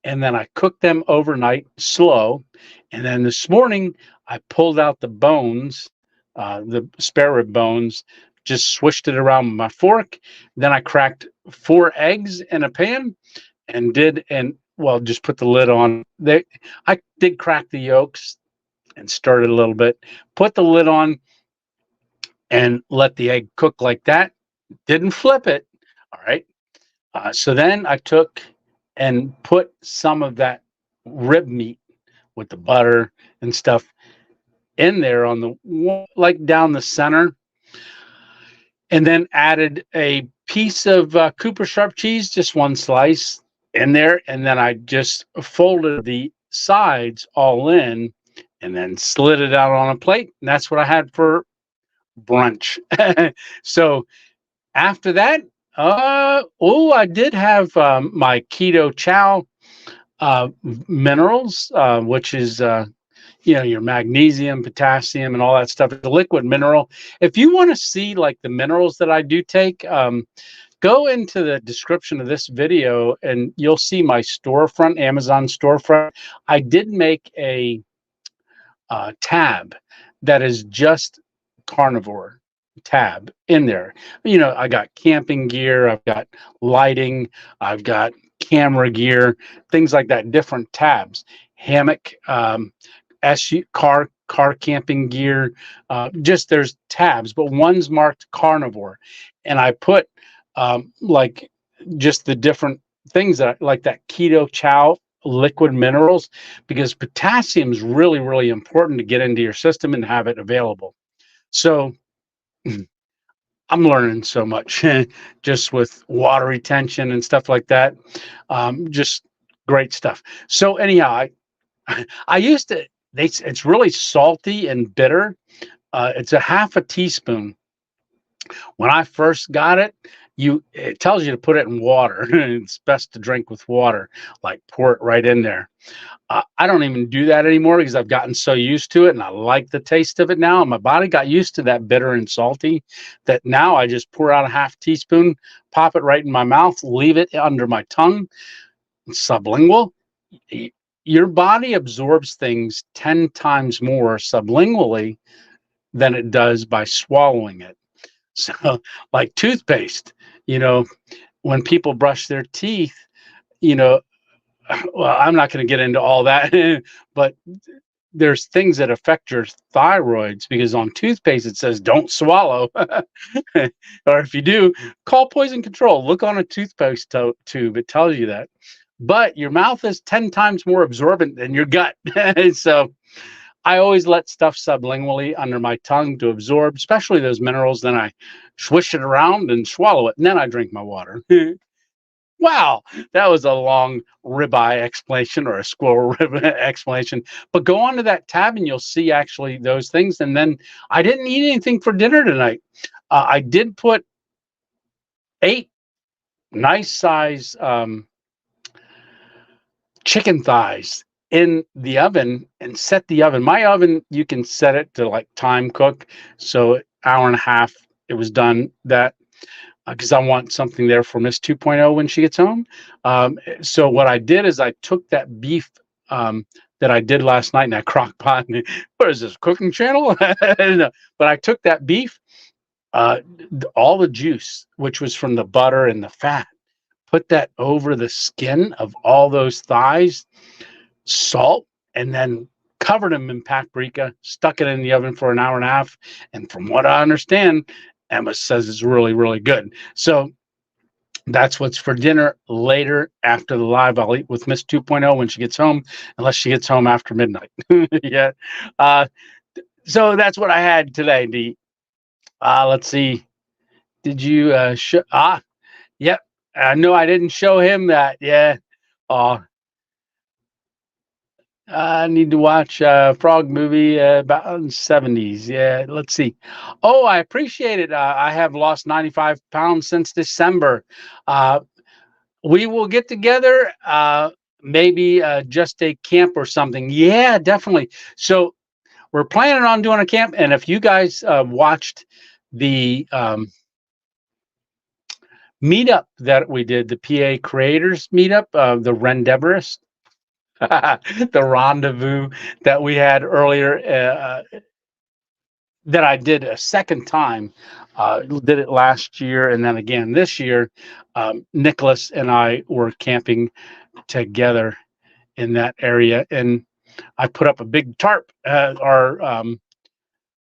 Speaker 1: And then I cooked them overnight slow. And then this morning, I pulled out the bones, the spare rib bones, just swished it around with my fork. Then I cracked 4 eggs in a pan and just put the lid on. I did crack the yolks and stirred it a little bit, put the lid on and let the egg cook like that. Didn't flip it. All right. So then I took and put some of that rib meat with the butter and stuff in there on the, like down the center, and then added a piece of Cooper sharp cheese, just 1 slice in there. And then I just folded the sides all in and then slid it out on a plate. And that's what I had for brunch. So after that, I did have my keto chow minerals, which is your magnesium, potassium, and all that stuff. It's a liquid mineral. If you want to see like the minerals that I do take, go into the description of this video and you'll see my storefront, Amazon storefront. I did make a tab that is just carnivore tab in there. I got camping gear, I've got lighting, I've got camera gear, things like that, different tabs, hammock, car camping gear, just there's tabs, but one's marked carnivore. And I put like just the different things that like that keto chow liquid minerals, because potassium is really, really important to get into your system and have it available. So I'm learning so much just with water retention and stuff like that. Just great stuff. So anyhow, I used to, it's really salty and bitter. It's a 1/2 teaspoon. When I first got it, it tells you to put it in water. It's best to drink with water, like pour it right in there. I don't even do that anymore because I've gotten so used to it and I like the taste of it now. And my body got used to that bitter and salty that now I just pour out a 1/2 teaspoon, pop it right in my mouth, leave it under my tongue, sublingual. Your body absorbs things 10 times more sublingually than it does by swallowing it. So like toothpaste, when people brush their teeth, well, I'm not going to get into all that, but there's things that affect your thyroids, because on toothpaste it says don't swallow. Or if you do, call poison control. Look on a toothpaste tube. It tells you that. But your mouth is 10 times more absorbent than your gut. So I always let stuff sublingually under my tongue to absorb, especially those minerals. Then I swish it around and swallow it, and then I drink my water. Wow, that was a long ribeye explanation, or a squirrel rib explanation. But go on to that tab and you'll see actually those things. And then I didn't eat anything for dinner tonight. I did put 8 nice size chicken thighs in the oven and set the oven. My oven, you can set it to like time cook. So hour and a half, it was done that. Because I want something there for Miss 2.0 when she gets home. So what I did is I took that beef that I did last night in that crock pot. What is this, cooking channel? No. But I took that beef, all the juice, which was from the butter and the fat, put that over the skin of all those thighs, salt, and then covered them in paprika, stuck it in the oven for an hour and a half. And from what I understand, Emma says it's really, really good. So that's what's for dinner later after the live. I'll eat with Miss 2.0 when she gets home, unless she gets home after midnight. Yeah. So that's what I had today, Dee. Let's see. Did you show? Yep. No, I didn't show him that. Yeah. I need to watch a frog movie about in the 70s. Yeah, let's see. Oh, I appreciate it. I have lost 95 pounds since December. We will get together, maybe just a camp or something. Yeah, definitely. So we're planning on doing a camp. And if you guys watched the meetup that we did, the PA Creators meetup, the Rendevorous, the rendezvous that we had earlier, that I did a second time, did it last year and then again this year. Nicholas and I were camping together in that area, and I put up a big tarp, our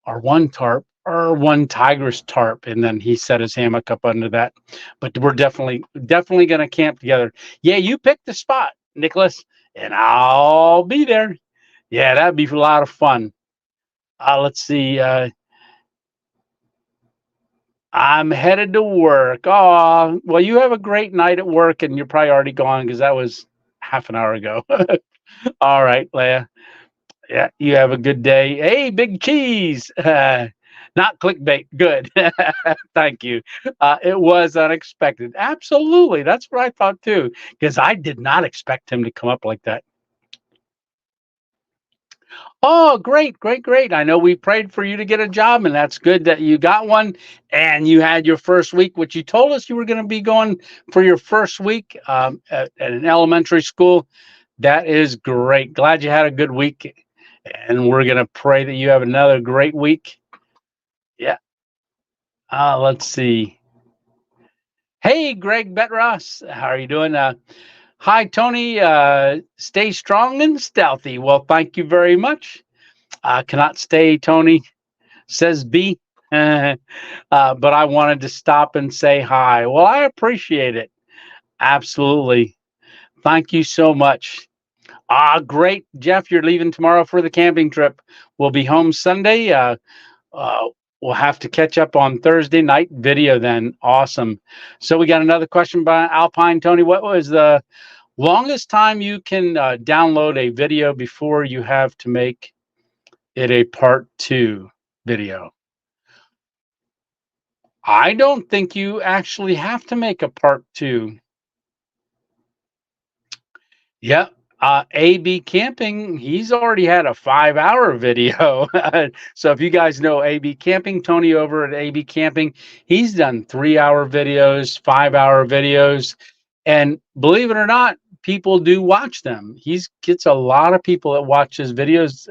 Speaker 1: one tarp, or one tigress tarp, and then he set his hammock up under that. But we're definitely going to camp together. Yeah, you picked the spot, Nicholas, and I'll be there. Yeah, that'd be a lot of fun. Let's see. I'm headed to work. Oh, well, you have a great night at work, and you're probably already gone because that was half an hour ago. All right, Leia. Yeah, you have a good day. Hey, Big Cheese. Not clickbait. Good. Thank you. It was unexpected. Absolutely. That's what I thought too, because I did not expect him to come up like that. Oh, great, great, great. I know we prayed for you to get a job, and that's good that you got one and you had your first week, which you told us you were going to be going for your first week at an elementary school. That is great. Glad you had a good week, and we're going to pray that you have another great week. Yeah. Let's see. Hey, Greg Betross, how are you doing? Hi, Tony. Stay strong and stealthy. Well, thank you very much. Cannot stay, Tony, says B. But I wanted to stop and say hi. Well, I appreciate it. Absolutely. Thank you so much. Great. Jeff, you're leaving tomorrow for the camping trip. We'll be home Sunday. We'll have to catch up on Thursday night video then. Awesome. So we got another question by Alpine. Tony, what was the longest time you can download a video before you have to make it a part 2 video? I don't think you actually have to make a part 2. Yep. AB Camping, he's already had a 5-hour video. So if you guys know AB Camping, Tony over at AB Camping, he's done 3-hour videos, 5-hour videos. And believe it or not, people do watch them. He gets a lot of people that watch his videos.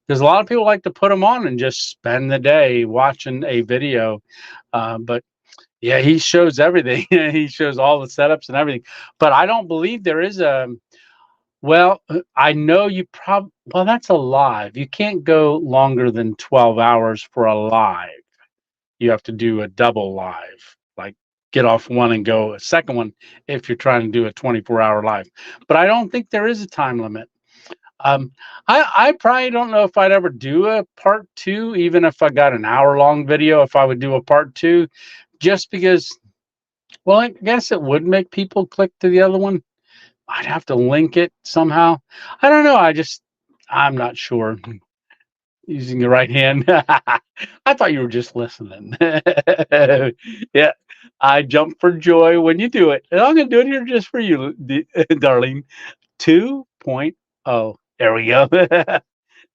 Speaker 1: There's a lot of people like to put them on and just spend the day watching a video. But yeah, he shows everything. He shows all the setups and everything. But I don't believe there is a Well, I know you well, that's a live. You can't go longer than 12 hours for a live. You have to do a double live, like get off one and go a second one if you're trying to do a 24-hour live. But I don't think there is a time limit. Um, I probably don't know if I'd ever do a part two, even if I got an hour-long video, if I would do a part two, just because, well, I guess it would make people click to the other one. I'd have to link it somehow. I don't know. I'm not sure. Using the right hand. I thought you were just listening. Yeah, I jump for joy when you do it. And I'm going to do it here just for you, darling. 2.0. There we go.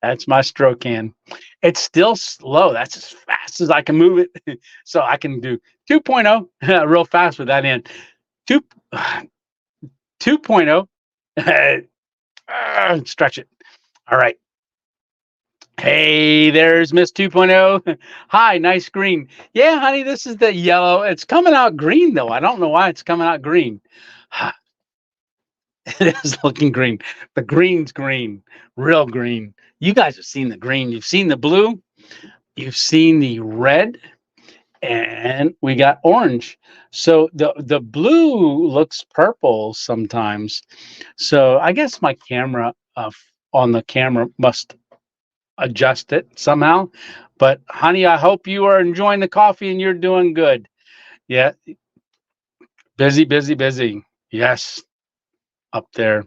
Speaker 1: That's my stroke hand. It's still slow. That's as fast as I can move it. So I can do 2.0 real fast with that hand. 2, 2.0. Stretch it. All right. Hey, there's Miss 2.0. Hi, nice green. Yeah, honey, this is the yellow. It's coming out green, though. I don't know why it's coming out green. It is looking green. The green's green, real green. You guys have seen the green. You've seen the blue. You've seen the red. And we got orange. So the blue looks purple sometimes. So I guess my camera on the camera must adjust it somehow. But honey, I hope you are enjoying the coffee and you're doing good. Yeah. Busy, busy, busy. Yes. Up there.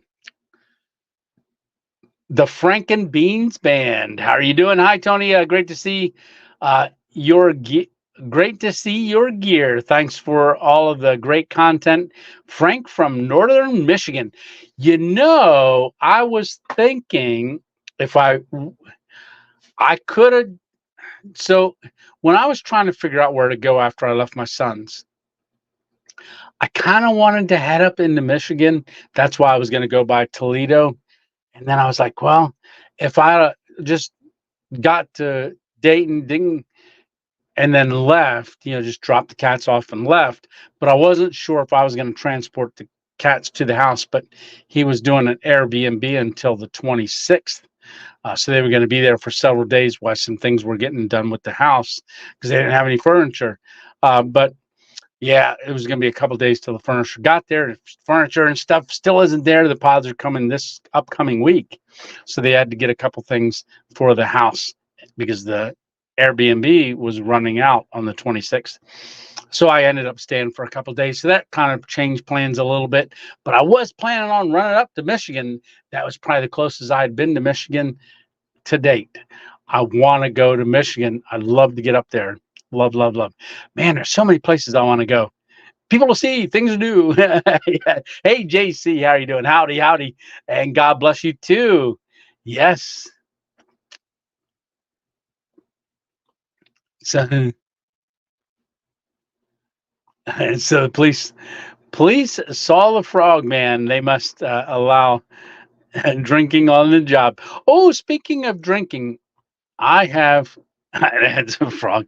Speaker 1: The Franken Beans Band. How are you doing? Hi, Tony. Great to see your great to see your gear. Thanks for all of the great content. Frank from Northern Michigan. You know, I was thinking if I could have. So when I was trying to figure out where to go after I left my sons, I kind of wanted to head up into Michigan. That's why I was going to go by Toledo. And then I was like, well, if I just got to Dayton, Ding, and then left, just dropped the cats off and left. But I wasn't sure if I was going to transport the cats to the house. But he was doing an Airbnb until the 26th. So they were going to be there for several days while some things were getting done with the house because they didn't have any furniture. But yeah, it was going to be a couple days till the furniture got there. Furniture and stuff still isn't there. The pods are coming this upcoming week. So they had to get a couple things for the house because the Airbnb was running out on the 26th. So I ended up staying for a couple of days. So that kind of changed plans a little bit. But I was planning on running up to Michigan. That was probably the closest I had been to Michigan to date. I want to go to Michigan. I'd love to get up there. Love, love, love. Man, there's so many places I want to go. People to see, things to do. Yeah. Hey, JC, how are you doing? Howdy, howdy. And God bless you too. Yes. So the police saw the frog man. They must allow drinking on the job. Oh, speaking of drinking, I have that's a frog.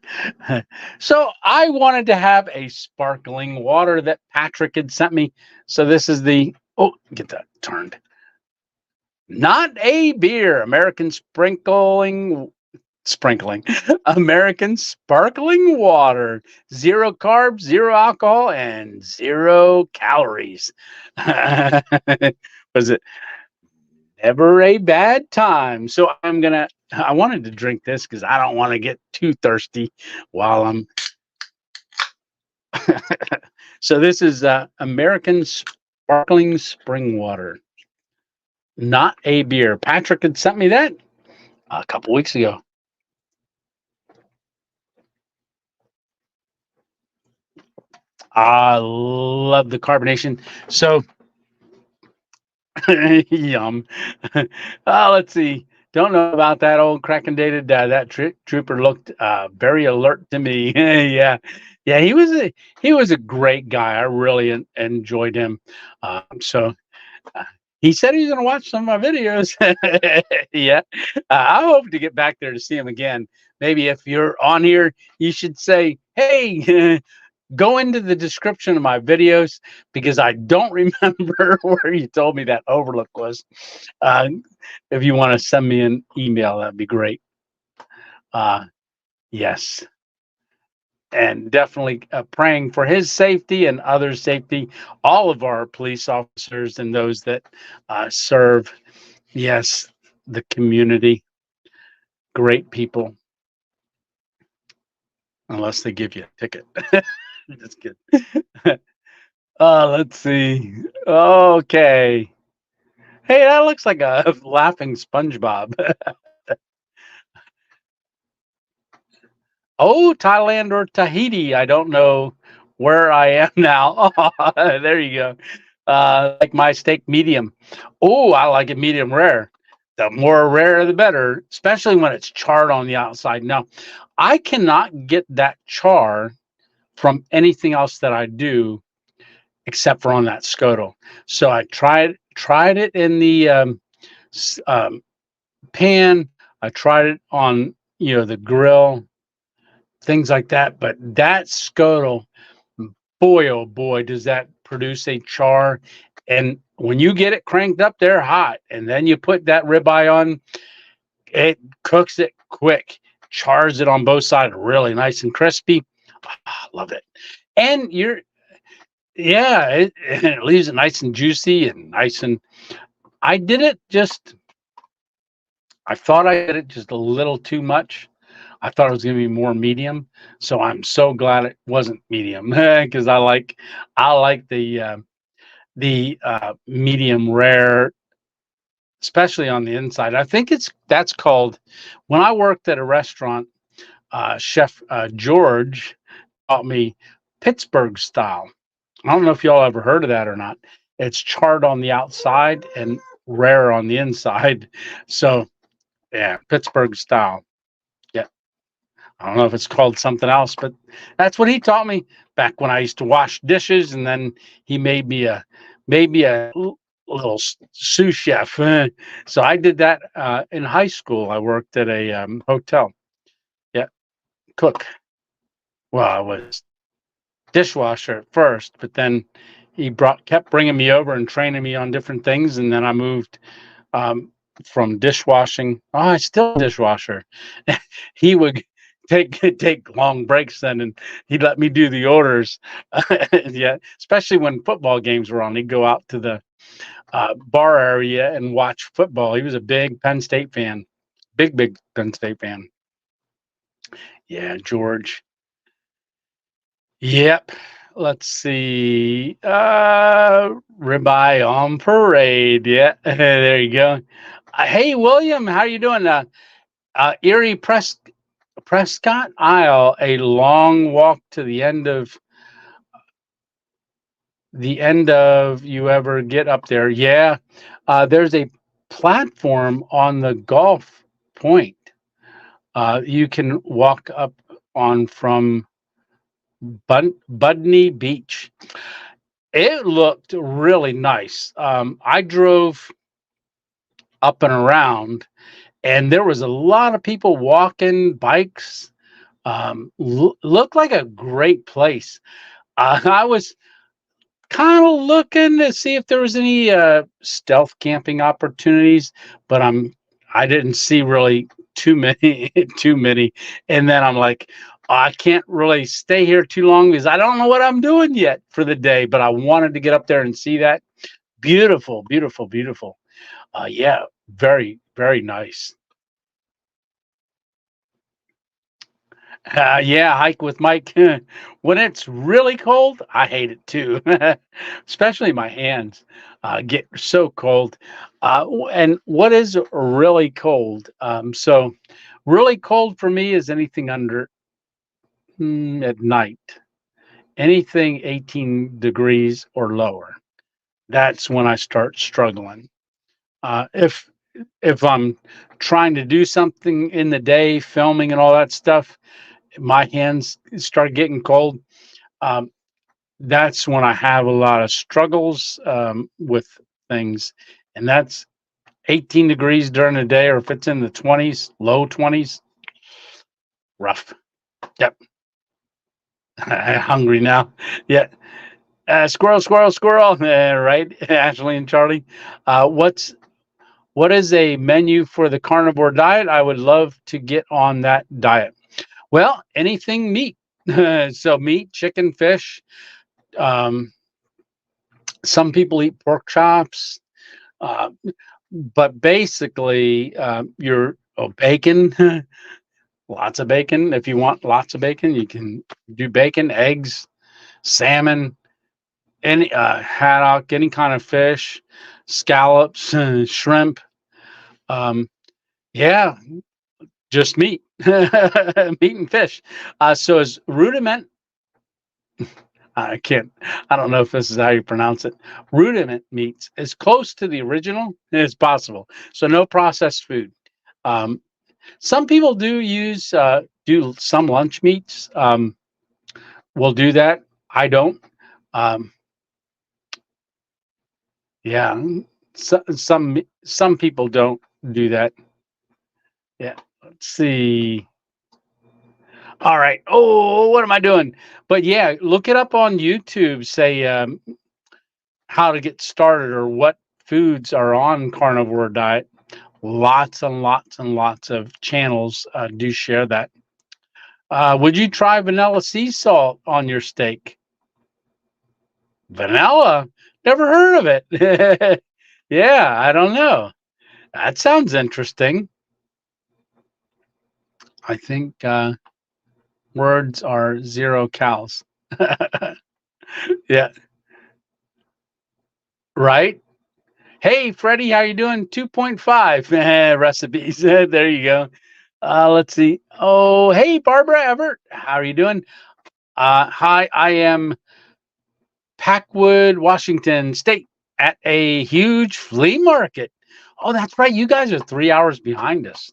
Speaker 1: So I wanted to have a sparkling water that Patrick had sent me. So this is get that turned. Not a beer, American sprinkling, American sparkling water, 0 carbs, 0 alcohol, and 0 calories. Was it never a bad time? So I wanted to drink this because I don't want to get too thirsty while I'm. So this is American sparkling spring water, not a beer. Patrick had sent me that a couple weeks ago. I love the carbonation. So, yum. Let's see. Don't know about that old cracking dated. That trooper looked very alert to me. Yeah, he was a great guy. I really enjoyed him. He said he's going to watch some of my videos. Yeah, I hope to get back there to see him again. Maybe if you're on here, you should say, "Hey, go into the description of my videos because I don't remember where you told me that overlook was. Uh, if you want to send me an email, that'd be great. Yes. And definitely praying for his safety and others' safety, all of our police officers and those that serve, yes, the community. Great people, unless they give you a ticket. Just kidding. Let's see. Okay. Hey, that looks like a laughing SpongeBob. Oh, Thailand or Tahiti. I don't know where I am now. Oh, there you go. Like my steak medium. Oh, I like it medium rare. The more rare, the better, especially when it's charred on the outside. Now, I cannot get that char from anything else that I do except for on that scuttle. So I tried it in the pan. I tried it on the grill, things like that. But that scuttle, boy, oh boy, does that produce a char. And when you get it cranked up there hot, and then you put that ribeye on, it cooks it quick, chars it on both sides, really nice and crispy. I love it. And yeah, it leaves it nice and juicy and nice. And I did it I thought I did it just a little too much. I thought it was going to be more medium, so I'm so glad it wasn't medium because I like the medium rare, especially on the inside. I think that's called, when I worked at a restaurant, Chef George taught me Pittsburgh style. I don't know if y'all ever heard of that or not. It's charred on the outside and rare on the inside. So yeah, Pittsburgh style. Yeah. I don't know if it's called something else, but that's what he taught me back when I used to wash dishes, and then he made me a little sous chef. So I did that in high school. I worked at a hotel. Yeah, cook. Well, I was dishwasher at first, but then he kept bringing me over and training me on different things, and then I moved um, from dishwashing. Oh, I still dishwasher. He would take long breaks then, and he'd let me do the orders. Yeah, especially when football games were on, he'd go out to the bar area and watch football. He was a big Penn State fan, big Penn State fan. Yeah, George. Yep. Let's see. Ribeye on parade. Yeah, there you go. Hey, William, how you doing? Erie Prescott Isle, a long walk to the end of you ever get up there. Yeah. There's a platform on the Gulf Point. You can walk up on from Budney Beach. It looked really nice. I drove up and around, and there was a lot of people walking, bikes. Looked like a great place. I was kind of looking to see if there was any stealth camping opportunities, but I didn't see really too many, too many. And then I'm like, I can't really stay here too long because I don't know what I'm doing yet for the day. But I wanted to get up there and see that. Beautiful, beautiful, beautiful. Yeah, very, very nice. Yeah, hike with Mike. When it's really cold, I hate it too, especially my hands get so cold. And what is really cold? So, really cold for me is anything under at night, anything 18 degrees or lower. That's when I start struggling. If I'm trying to do something in the day, filming and all that stuff, my hands start getting cold. Um, that's when I have a lot of struggles with things, and that's 18 degrees during the day, or if it's in the 20s, low 20s, rough. Yep. Hungry now. Yeah. Squirrel, squirrel, squirrel. Right, Ashley and Charlie. What is a menu for the carnivore diet? I would love to get on that diet. Well, anything meat. So meat, chicken, fish. Um, some people eat pork chops, uh, but basically, you're bacon. Lots of bacon. If you want lots of bacon, you can do bacon, eggs, salmon, any haddock, any kind of fish, scallops, shrimp. Um, yeah, just meat, meat and fish. So is rudiment. I can't. I don't know if this is how you pronounce it. Rudiment meats as close to the original as possible. So no processed food. Um, some people do use do some lunch meats. Will do that. I don't. Um, yeah, some people don't do that. Yeah. Let's see. All right. Oh, what am I doing? But yeah, look it up on YouTube. Say how to get started or what foods are on carnivore diet. Lots and lots and lots of channels do share that. Would you try vanilla sea salt on your steak? Vanilla? Never heard of it. Yeah, I don't know. That sounds interesting. I think words are zero cows. Yeah, right. Hey, Freddie, how you doing? 2.5 recipes. There you go. Let's see. Oh, hey, Barbara Everett. How are you doing? Hi, I am Packwood, Washington State at a huge flea market. Oh, that's right. You guys are 3 hours behind us.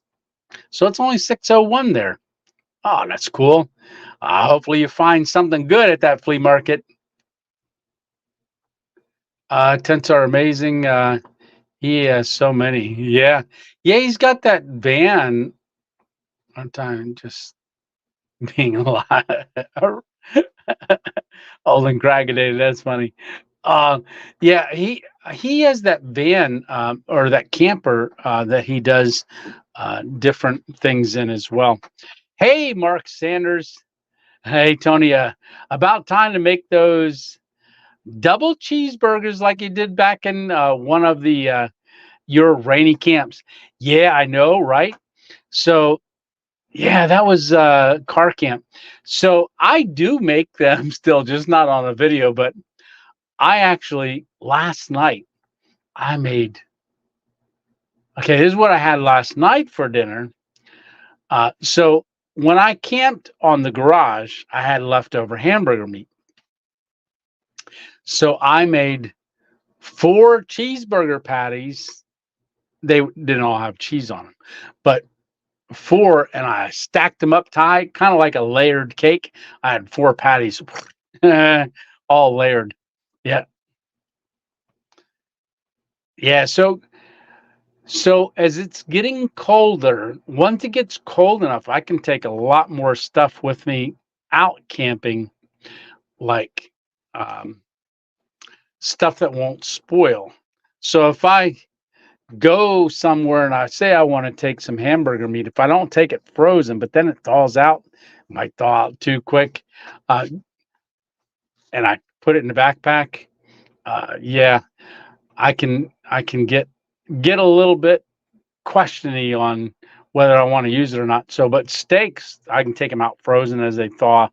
Speaker 1: So it's only 6:01 there. Oh, that's cool. Hopefully you find something good at that flea market. Tents are amazing. He has so many. Yeah. Yeah, he's got that van. On time, just being a lot. Old and craggy. That's funny. Uh, yeah, he has that van or that camper that he does different things in as well. Hey, Mark Sanders. Hey, Tony. About time to make those double cheeseburgers like you did back in one of the your rainy camps. Yeah, I know, right? So yeah, that was car camp. So I do make them still, just not on a video, but I actually last night I made okay, here's what I had last night for dinner. So when I camped on the garage, I had leftover hamburger meat. So I made four cheeseburger patties. They didn't all have cheese on them, but four, and I stacked them up tight, kind of like a layered cake. I had four patties, all layered. Yeah, yeah. So as it's getting colder, once it gets cold enough, I can take a lot more stuff with me out camping, like um, stuff that won't spoil. So if I go somewhere and I say I want to take some hamburger meat, if I don't take it frozen, but then it thaws out, it might thaw out too quick, uh, and I put it in the backpack. Yeah, I can get a little bit questiony on whether I want to use it or not. So, but steaks, I can take them out frozen as they thaw.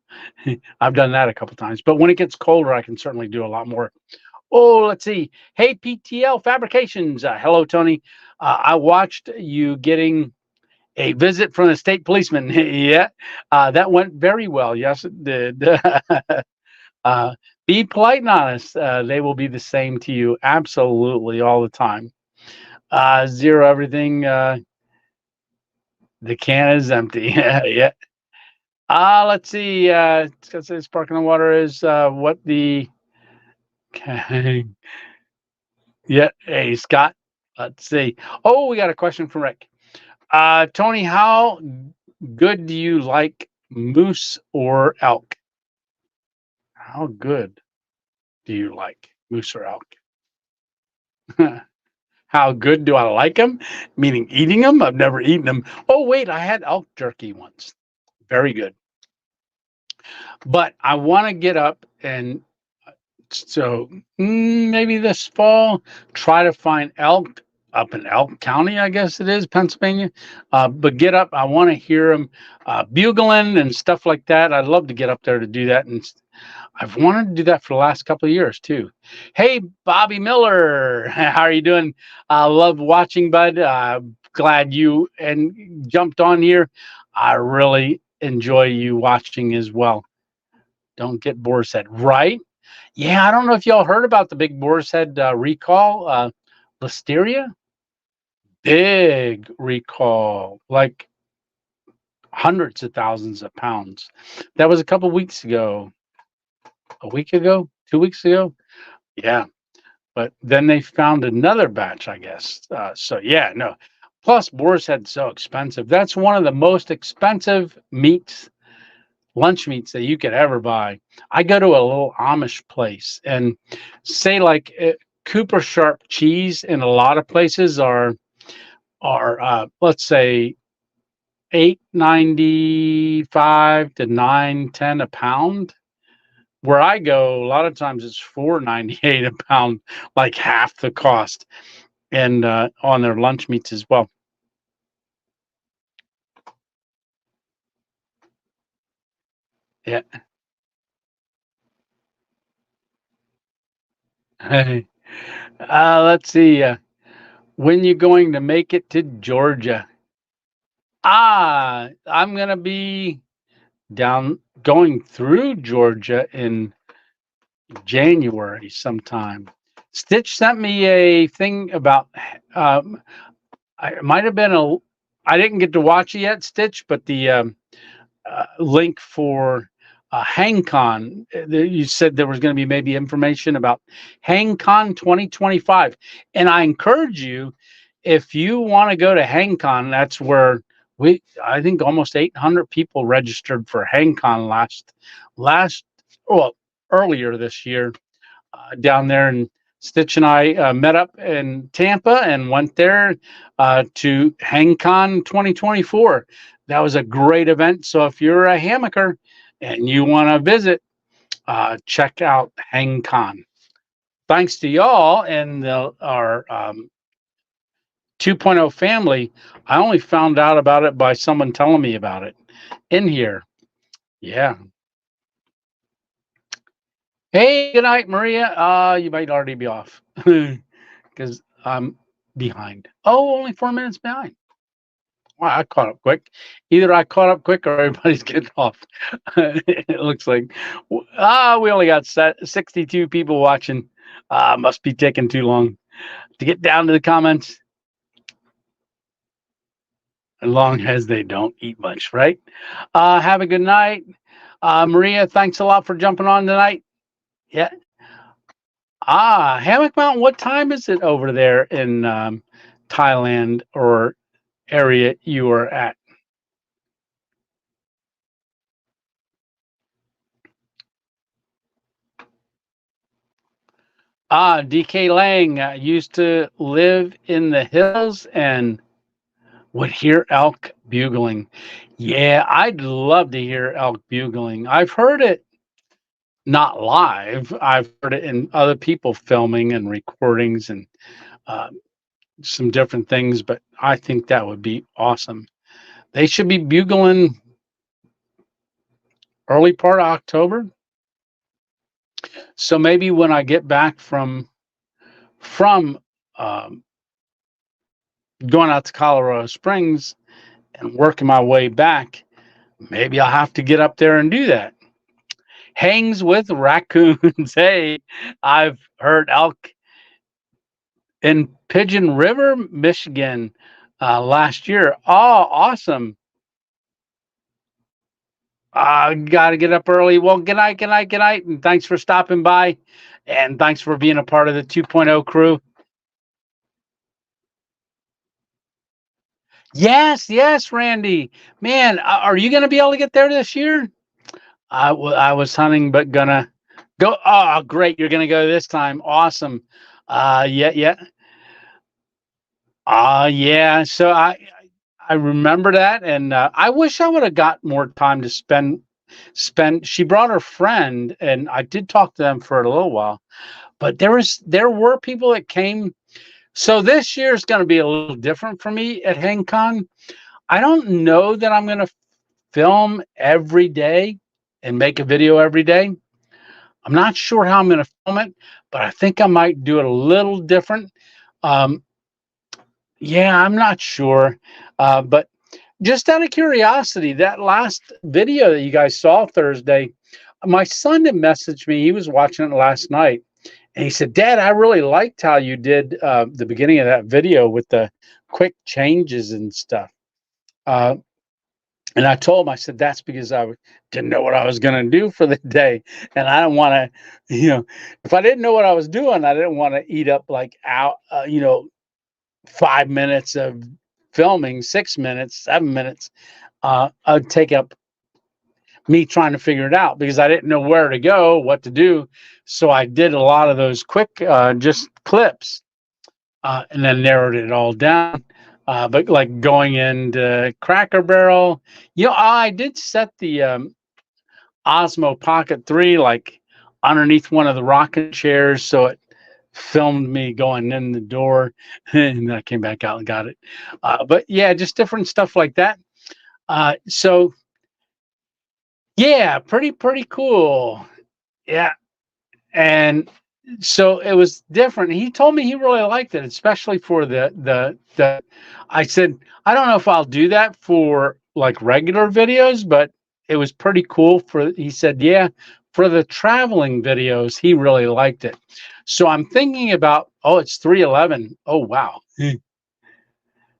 Speaker 1: I've done that a couple times. But when it gets colder, I can certainly do a lot more. Oh, let's see. Hey, PTL Fabrications. Hello, Tony. I watched you getting a visit from the state policeman. Yeah, that went very well. Yes, it did. uh, be polite and honest. They will be the same to you absolutely all the time. Zero everything. The can is empty. Yeah. Let's see. It's gonna say sparkling water is what the yeah. Hey, Scott. Let's see. Oh, we got a question from Rick. Tony, how good do you like moose or elk? How good do you like moose or elk? How good do I like them? Meaning eating them? I've never eaten them. Oh, wait, I had elk jerky once. Very good. But I want to get up and so maybe this fall, try to find elk up in Elk County, I guess it is, Pennsylvania. But get up, I want to hear them bugling and stuff like that. I'd love to get up there to do that. And I've wanted to do that for the last couple of years too. Hey, Bobby Miller, how are you doing? I love watching, bud. Glad you and jumped on here. I really enjoy you watching as well. Don't get boar's head, right? Yeah, I don't know if y'all heard about the big boar's head recall, listeria. Big recall, like hundreds of thousands of pounds. That was a couple weeks ago. A week ago, 2 weeks ago. Yeah, but then they found another batch, I guess. So yeah, no. Plus, boar's head's so expensive. That's one of the most expensive meats, lunch meats that you could ever buy. I go to a little Amish place and say like Cooper Sharp cheese in a lot of places are let's say 8.95 to 9.10 a pound. Where I go, a lot of times it's 4.98 a pound, like half the cost, and on their lunch meats as well. Yeah. Hey, let's see. When you going to make it to Georgia? I'm gonna be going through Georgia in January sometime. Stitch sent me a thing about it might have been I didn't get to watch it yet, Stitch, but the link for HangCon. You said there was going to be maybe information about HangCon 2025, and I encourage you, if you want to go to HangCon, that's where I think almost 800 people registered for HangCon well, earlier this year down there, and Stitch and I met up in Tampa and went there to HangCon 2024. That was a great event. So if you're a hammocker and you want to visit, check out HangCon. Thanks to y'all and our 2.0 family, I only found out about it by someone telling me about it in here. Yeah. Hey, good night, Maria. You might already be off because I'm behind. Oh, only 4 minutes behind. Wow, I caught up quick. Either I caught up quick or everybody's getting off. It looks like. We only got 62 people watching. Must be taking too long to get down to the comments. As long as they don't eat much, right? Have a good night. Maria, thanks a lot for jumping on tonight. Yeah. Hammock Mountain, what time is it over there in Thailand or area you are at? DK Lang used to live in the hills and would hear elk bugling. Yeah, I'd love to hear elk bugling. I've heard it not live. I've heard it in other people filming and recordings and uh, some different things, but I think that would be awesome. They should be bugling early part of October. So maybe when I get back from um, going out to Colorado Springs and working my way back, maybe I'll have to get up there and do that. Hangs with raccoons. Hey, I've heard elk in Pigeon River, Michigan last year. Oh, awesome. Got to get up early. Well, good night, good night, good night. And thanks for stopping by. And thanks for being a part of the 2.0 crew. Yes, yes, Randy. Man, are you going to be able to get there this year? I was hunting, but gonna Go. Oh, great. You're going to go this time. Awesome. Yeah, yeah. Yeah. So I remember that, and I wish I would have got more time to spend. She brought her friend, and I did talk to them for a little while. But there were people that came. So this year is going to be a little different for me at HangCon. I don't know that I'm going to film every day and make a video every day. I'm not sure how I'm going to film it, but I think I might do it a little different. Um, yeah, I'm not sure. But just out of curiosity, that last video that you guys saw Thursday, my son had messaged me. He was watching it last night. And he said, Dad, I really liked how you did the beginning of that video with the quick changes and stuff. Uh, and I told him, I said, that's because didn't know what I was going to do for the day. And I don't want to, if I didn't know what I was doing, I didn't want to eat up like 5 minutes of filming, 6 minutes, 7 minutes. I'd take up me trying to figure it out because I didn't know where to go, what to do. So I did a lot of those quick, just clips, and then narrowed it all down. But like going into Cracker Barrel, I did set the Osmo Pocket 3 like underneath one of the rocking chairs, so it filmed me going in the door, and then I came back out and got it. But yeah, just different stuff like that. So yeah, pretty cool. Yeah, and so it was different. He told me he really liked it, especially for the. I said I don't know if I'll do that for like regular videos, but it was pretty cool. He said, yeah, for the traveling videos, he really liked it. So I'm thinking about. Oh, it's 3:11. Oh wow.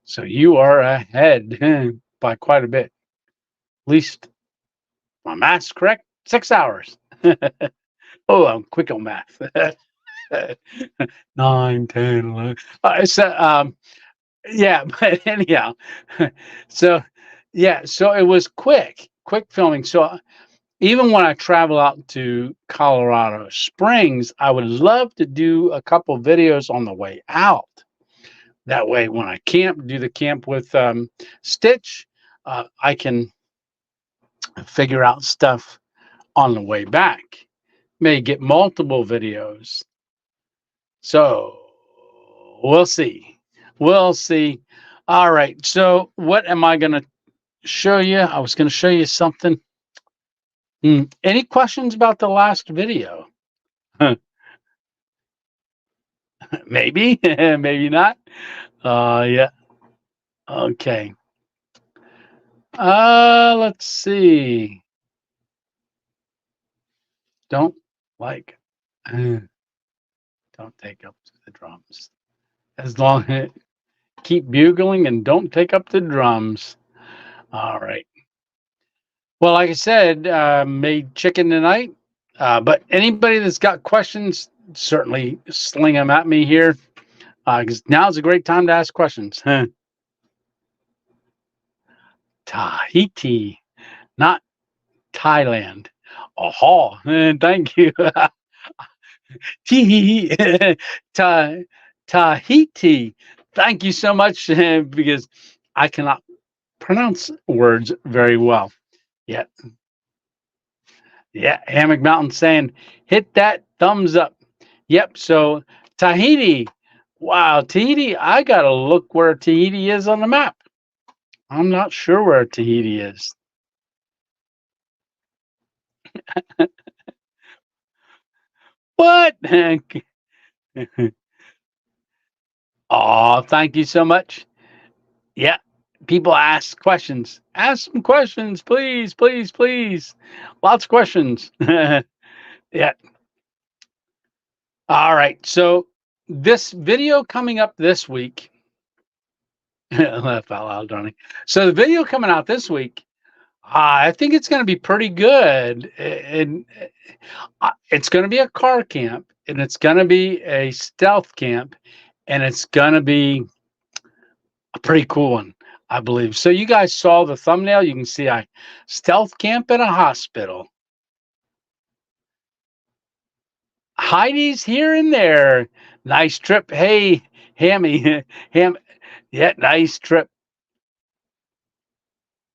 Speaker 1: So you are ahead by quite a bit. At least my math's correct. 6 hours. Oh, I'm quick on math. 9, 10, 11. Yeah, but anyhow, so yeah, so it was quick filming. So even when I travel out to Colorado Springs, I would love to do a couple videos on the way out. That way, when I do the camp with Stitch, I can figure out stuff on the way back. May get multiple videos. So we'll see. We'll see. All right. So what am I going to show you? I was going to show you something. Any questions about the last video? Maybe, maybe not. Yeah. Okay. Let's see. Don't like. Don't take up the drums. As long as keep bugling and don't take up the drums. All right. Well, like I said, made chicken tonight. But anybody that's got questions, certainly sling them at me here. Because now's a great time to ask questions. Tahiti, not Thailand. Oh, thank you. Tahiti. Thank you so much because I cannot pronounce words very well. Yeah. Yeah. Hammock Mountain saying, hit that thumbs up. Yep. So Tahiti. Wow. Tahiti. I got to look where Tahiti is on the map. I'm not sure where Tahiti is. What? Oh, thank you so much. Yeah. People ask questions. Ask some questions, please, please, please. Lots of questions. Yeah. All right. So this video coming up this week. Laugh out loud, Donnie. So the video coming out this week, I think it's going to be pretty good. And it's going to be a car camp, and it's going to be a stealth camp, and it's going to be a pretty cool one, I believe. So you guys saw the thumbnail. You can see I stealth camp in a hospital. Heidi's here and there. Nice trip. Hey, Hammy, Ham. Yeah, nice trip.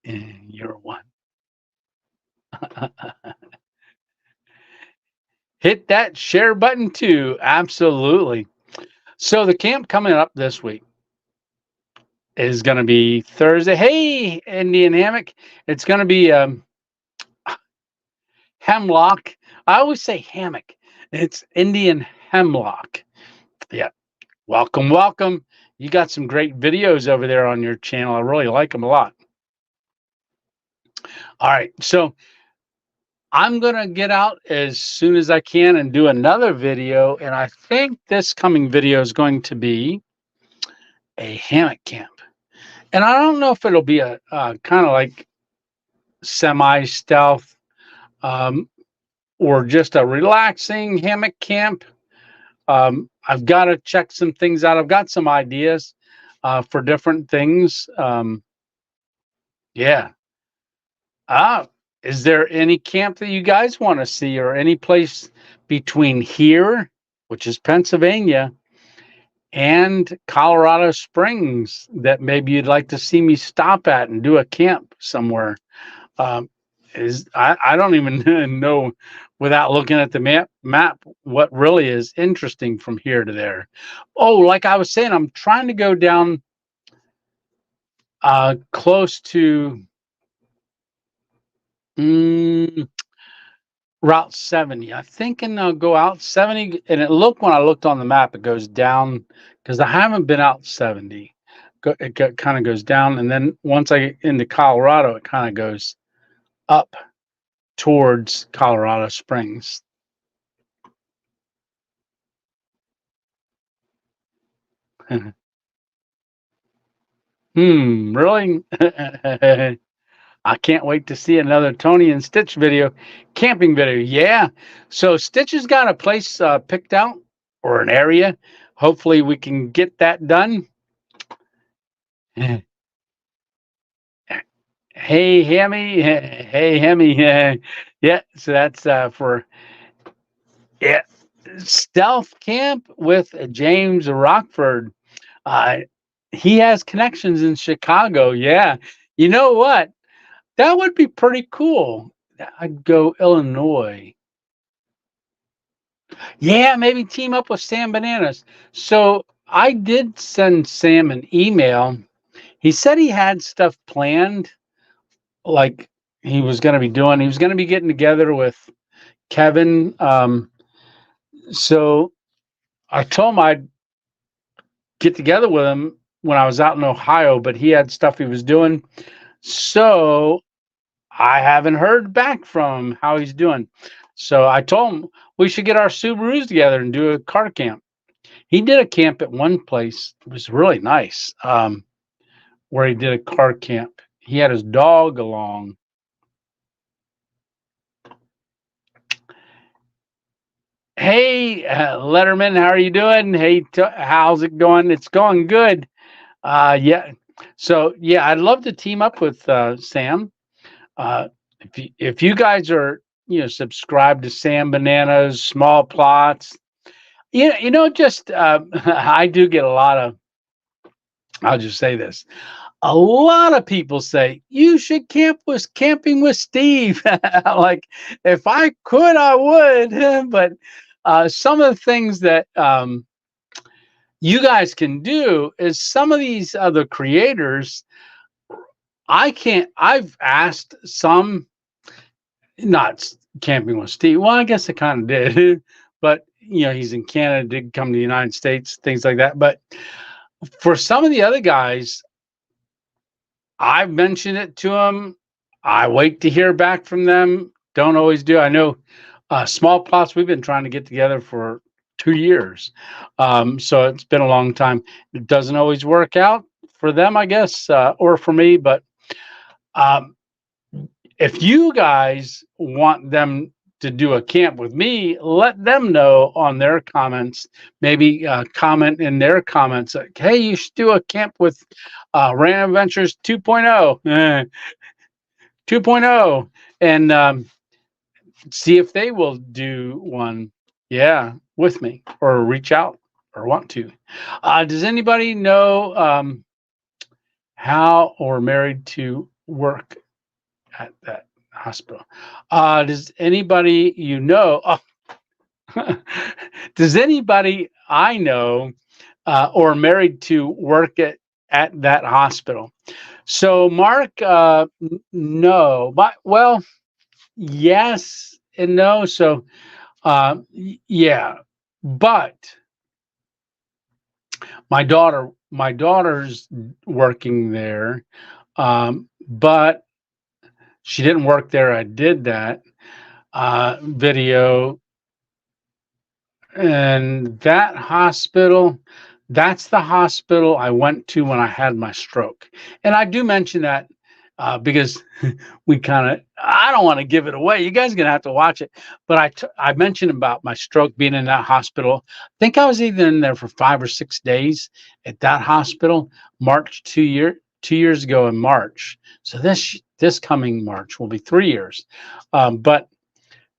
Speaker 1: You're one. Hit that share button too. Absolutely. So the camp coming up this week is going to be Thursday. Hey, Indian Hammock. It's going to be hemlock. I always say hammock. It's Indian hemlock. Yeah. Welcome, welcome. You got some great videos over there on your channel. I really like them a lot. All right. So I'm going to get out as soon as I can and do another video. And I think this coming video is going to be a hammock camp. And I don't know if it'll be a kind of like semi-stealth or just a relaxing hammock camp. I've got to check some things out. I've got some ideas for different things. Yeah. Is there any camp that you guys want to see, or any place between here, which is Pennsylvania, and Colorado Springs that maybe you'd like to see me stop at and do a camp somewhere? I don't even know, without looking at the map what really is interesting from here to there. Oh, like I was saying, I'm trying to go down close to Route 70. I'm thinking I'll go out 70, and when I looked on the map, it goes down because I haven't been out 70. It kind of goes down, and then once I get into Colorado, it kind of goes up towards Colorado Springs. Really? I can't wait to see another Tony and Stitch video, camping video. Yeah. So Stitch has got a place picked out, or an area. Hopefully we can get that done. Hey, Hammy. Hey, Hammy. Yeah. So that's for stealth camp with James Rockford. He has connections in Chicago. Yeah. You know what? That would be pretty cool. I'd go Illinois. Yeah, maybe team up with Sam Bananas. So I did send Sam an email. He said he had stuff planned, like he was going to be doing. He was going to be getting together with Kevin. So I told him I'd get together with him when I was out in Ohio, but he had stuff he was doing. So I haven't heard back from him how he's doing. So I told him we should get our Subarus together and do a car camp. He did a camp at one place. It was really nice, where he did a car camp. He had his dog along. Hey, Letterman, how are you doing? Hey, how's it going? It's going good. Yeah. So, yeah, I'd love to team up with Sam. If you guys are, subscribed to Sam Bananas, Small Plots, just I do get a lot of, I'll just say this. A lot of people say you should camping with Steve. Like, if I could, I would. But some of the things that you guys can do is some of these other creators. I've asked some, not camping with Steve. Well, I guess I kind of did, but he's in Canada, did come to the United States, things like that. But for some of the other guys, I've mentioned it to them. I wait to hear back from them. Don't always do. I know Small Plots, we've been trying to get together for 2 years. So it's been a long time. It doesn't always work out for them, I guess, or for me. But if you guys want them to do a camp with me, let them know on their comments. Maybe comment in their comments like, hey, you should do a camp with Random Adventures 2.0, 2.0, and see if they will do one. Yeah, with me or reach out or want to. Does anybody know how or married to work at that hospital? Does anybody you know? Does anybody I know or married to work at that hospital? So, Mark, no, but well, yes and no. So, yeah, but my daughter's working there, but she didn't work there. I did that video. And that hospital, that's the hospital I went to when I had my stroke. And I do mention that because we kind of, I don't want to give it away. You guys are going to have to watch it. But I mentioned about my stroke being in that hospital. I think I was either in there for 5 or 6 days at that hospital, March 2 years ago in March. So this coming March will be 3 years. But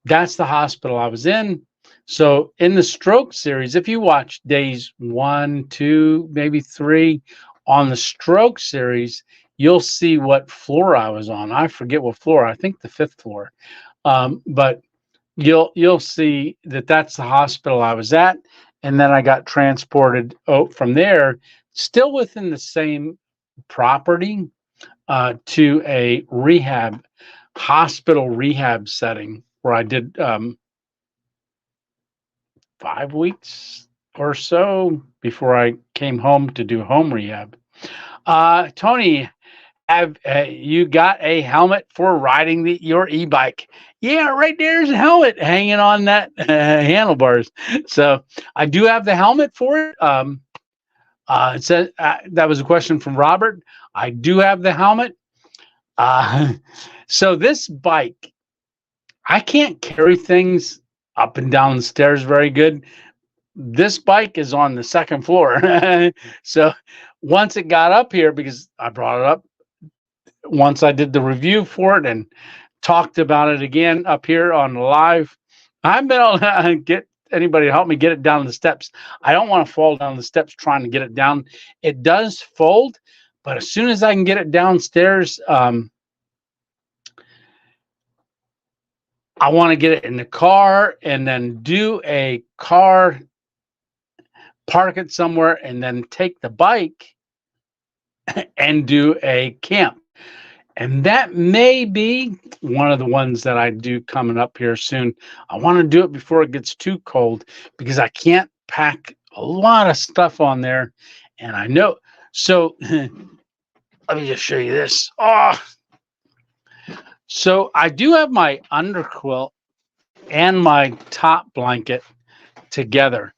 Speaker 1: that's the hospital I was in. So in the stroke series, if you watch days 1, 2, maybe 3 on the stroke series, you'll see what floor I was on. I forget what floor. I think the 5th floor. But you'll see that that's the hospital I was at, and then I got transported from there, still within the same property, to a hospital rehab setting where I did 5 weeks or so before I came home to do home rehab. Tony, have you got a helmet for riding your e-bike? Yeah, right there's a helmet hanging on that handlebars. So I do have the helmet for it. It says that was a question from Robert. I do have the helmet. So this bike, I can't carry things up and down the stairs very good. This bike is on the 2nd floor. So once it got up here, because I brought it up, once I did the review for it and talked about it again up here on the live, I've been able to get anybody to help me get it down the steps. I don't want to fall down the steps trying to get it down. It does fold, but as soon as I can get it downstairs, I want to get it in the car and then do a car, park it somewhere, and then take the bike and do a camp. And that may be one of the ones that I do coming up here soon. I want to do it before it gets too cold because I can't pack a lot of stuff on there. And I know, so let me just show you this. Oh, so I do have my underquilt and my top blanket together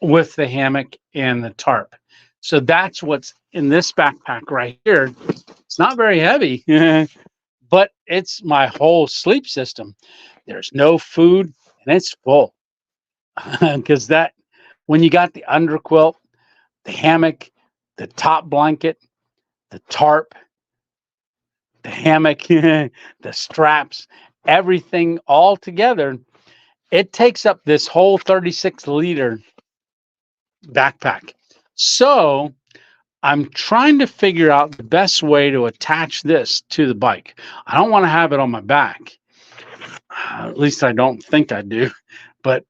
Speaker 1: with the hammock and the tarp. So that's what's in this backpack right here. It's not very heavy, but it's my whole sleep system. There's no food and it's full. Because that, when you got the underquilt, the hammock, the top blanket, the tarp, the hammock, the straps, everything all together, it takes up this whole 36-liter backpack. So I'm trying to figure out the best way to attach this to the bike. I don't want to have it on my back. At least I don't think I do. But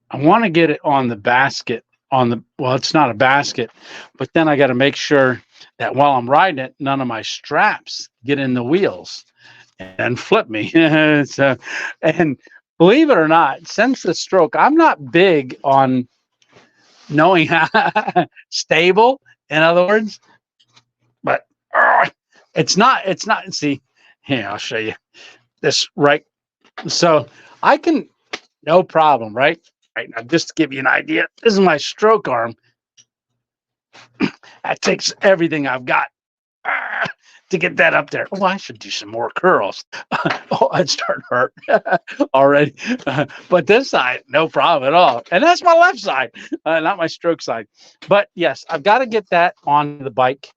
Speaker 1: I want to get it on the basket, well, it's not a basket, but then I got to make sure that while I'm riding it, none of my straps get in the wheels and flip me. So, and believe it or not, since the stroke, I'm not big on knowing how stable, in other words, but it's not, see, here, I'll show you this, right? So I can, no problem, right? Right now, just to give you an idea, this is my stroke arm. That takes everything I've got to get that up there. Oh, I should do some more curls. Oh, I'd start to hurt already. But this side, no problem at all. And that's my left side, not my stroke side. But yes, I've got to get that on the bike,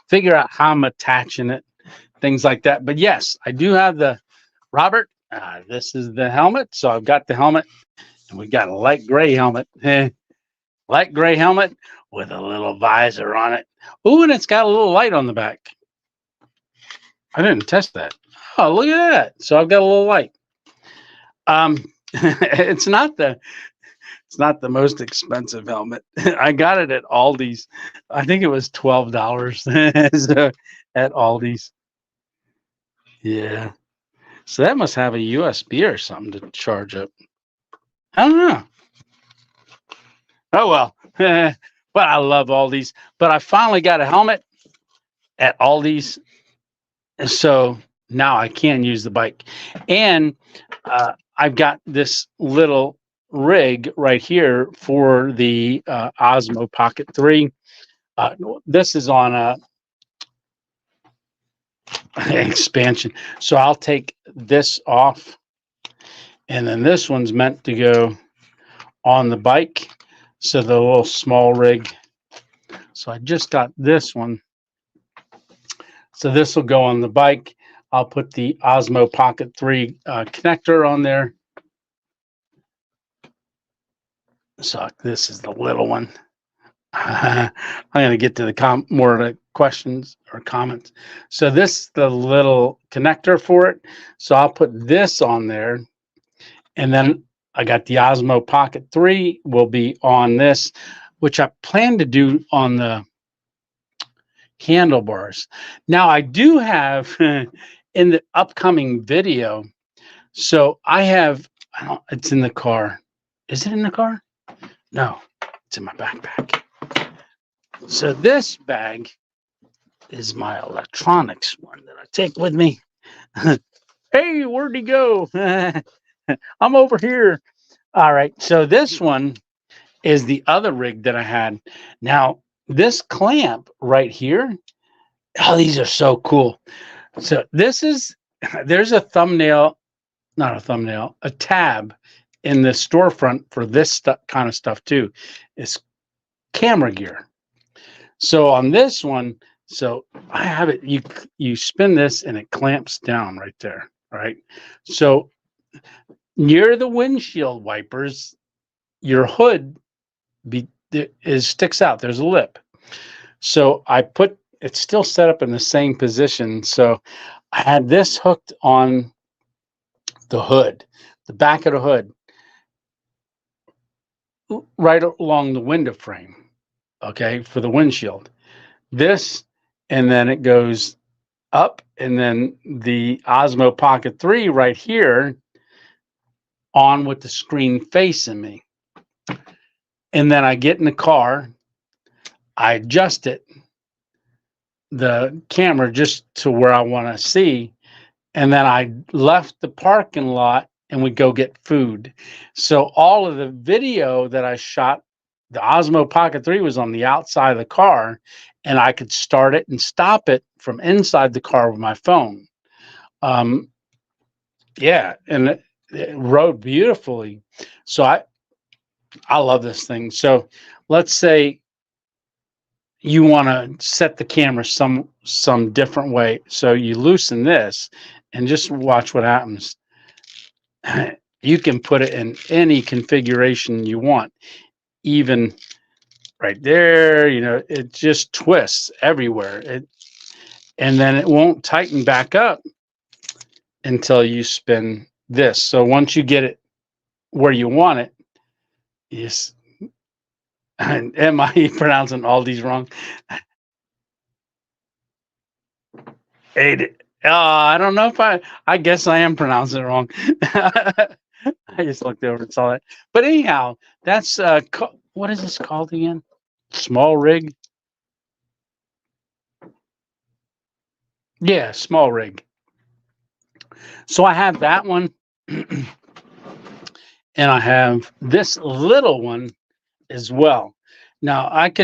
Speaker 1: figure out how I'm attaching it, things like that. But yes, I do have the Robert, this is the helmet. So I've got the helmet, and we got a light gray helmet. Light gray helmet with a little visor on it. Ooh, and it's got a little light on the back. I didn't test that. Oh, look at that. So I've got a little light. It's not the most expensive helmet. I got it at Aldi's. I think it was $12 so, at Aldi's. Yeah. So that must have a USB or something to charge up. I don't know. Oh well. But I love Aldi's. But I finally got a helmet at Aldi's. So now I can use the bike. And I've got this little rig right here for the Osmo Pocket 3. This is on a expansion. So I'll take this off, and then this one's meant to go on the bike. So the little small rig. So I just got this one. So this will go on the bike. I'll put the Osmo Pocket 3 connector on there. So this is the little one. I'm going to get to the more of the questions or comments. So this is the little connector for it. So I'll put this on there, and then I got the Osmo Pocket 3 will be on this, which I plan to do on the handlebars. Now I do have in the upcoming video. So I have, it's in the car. Is it in the car? No, it's in my backpack. So this bag is my electronics one that I take with me. Hey, where'd he go? I'm over here. All right. So this one is the other rig that I had. Now, this clamp right here. Oh, these are so cool. So this is, there's a thumbnail, not a thumbnail, a tab in the storefront for this kind of stuff too. It's camera gear. So on this one, so I have it, you spin this and it clamps down right there, right? So near the windshield wipers, your hood sticks out. There's a lip. So I put, it's still set up in the same position. So I had this hooked on the hood, the back of the hood, right along the window frame, okay, for the windshield. This, and then it goes up, and then the Osmo Pocket 3 right here on with the screen facing me. And then I get in the car, I adjust it, the camera just to where I want to see, and then I left the parking lot and we go get food. So all of the video that I shot, the Osmo Pocket 3 was on the outside of the car, and I could start it and stop it from inside the car with my phone. Yeah, and it rode beautifully. So I love this thing. So let's say you want to set the camera some different way. So you loosen this and just watch what happens. You can put it in any configuration you want, even right there, you know, it just twists everywhere. And then it won't tighten back up until you spin this. So once you get it where you want it, yes. Am I pronouncing all these wrong? I don't know if I guess I am pronouncing it wrong. I just looked over and saw that. But anyhow, that's what is this called again? Small rig? Yeah, small rig. So I have that one. And I have this little one as well. Now I've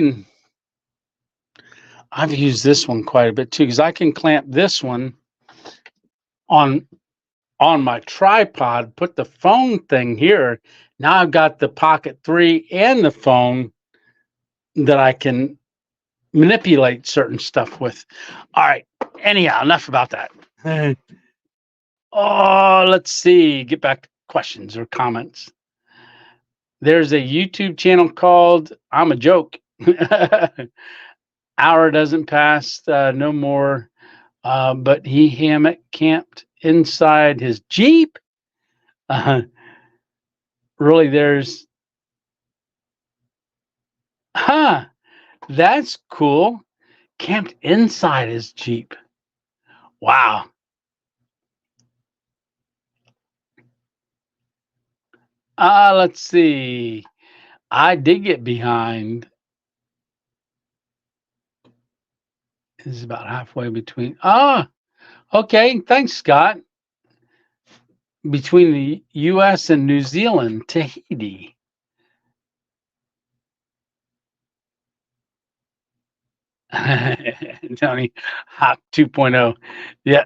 Speaker 1: used this one quite a bit too, because I can clamp this one on my tripod, put the phone thing here. Now I've got the Pocket 3 and the phone that I can manipulate certain stuff with. All right. Anyhow, enough about that. Oh, let's see. Get back to questions or comments. There's a YouTube channel called I'm a Joke. Hour doesn't pass, no more. But he hammock camped inside his Jeep. Really, there's, huh? That's cool. Camped inside his Jeep. Wow. Let's see. I did get behind. This is about halfway between. Okay. Thanks, Scott. Between the U.S. and New Zealand, Tahiti. Tony Hawk 2.0. Yeah.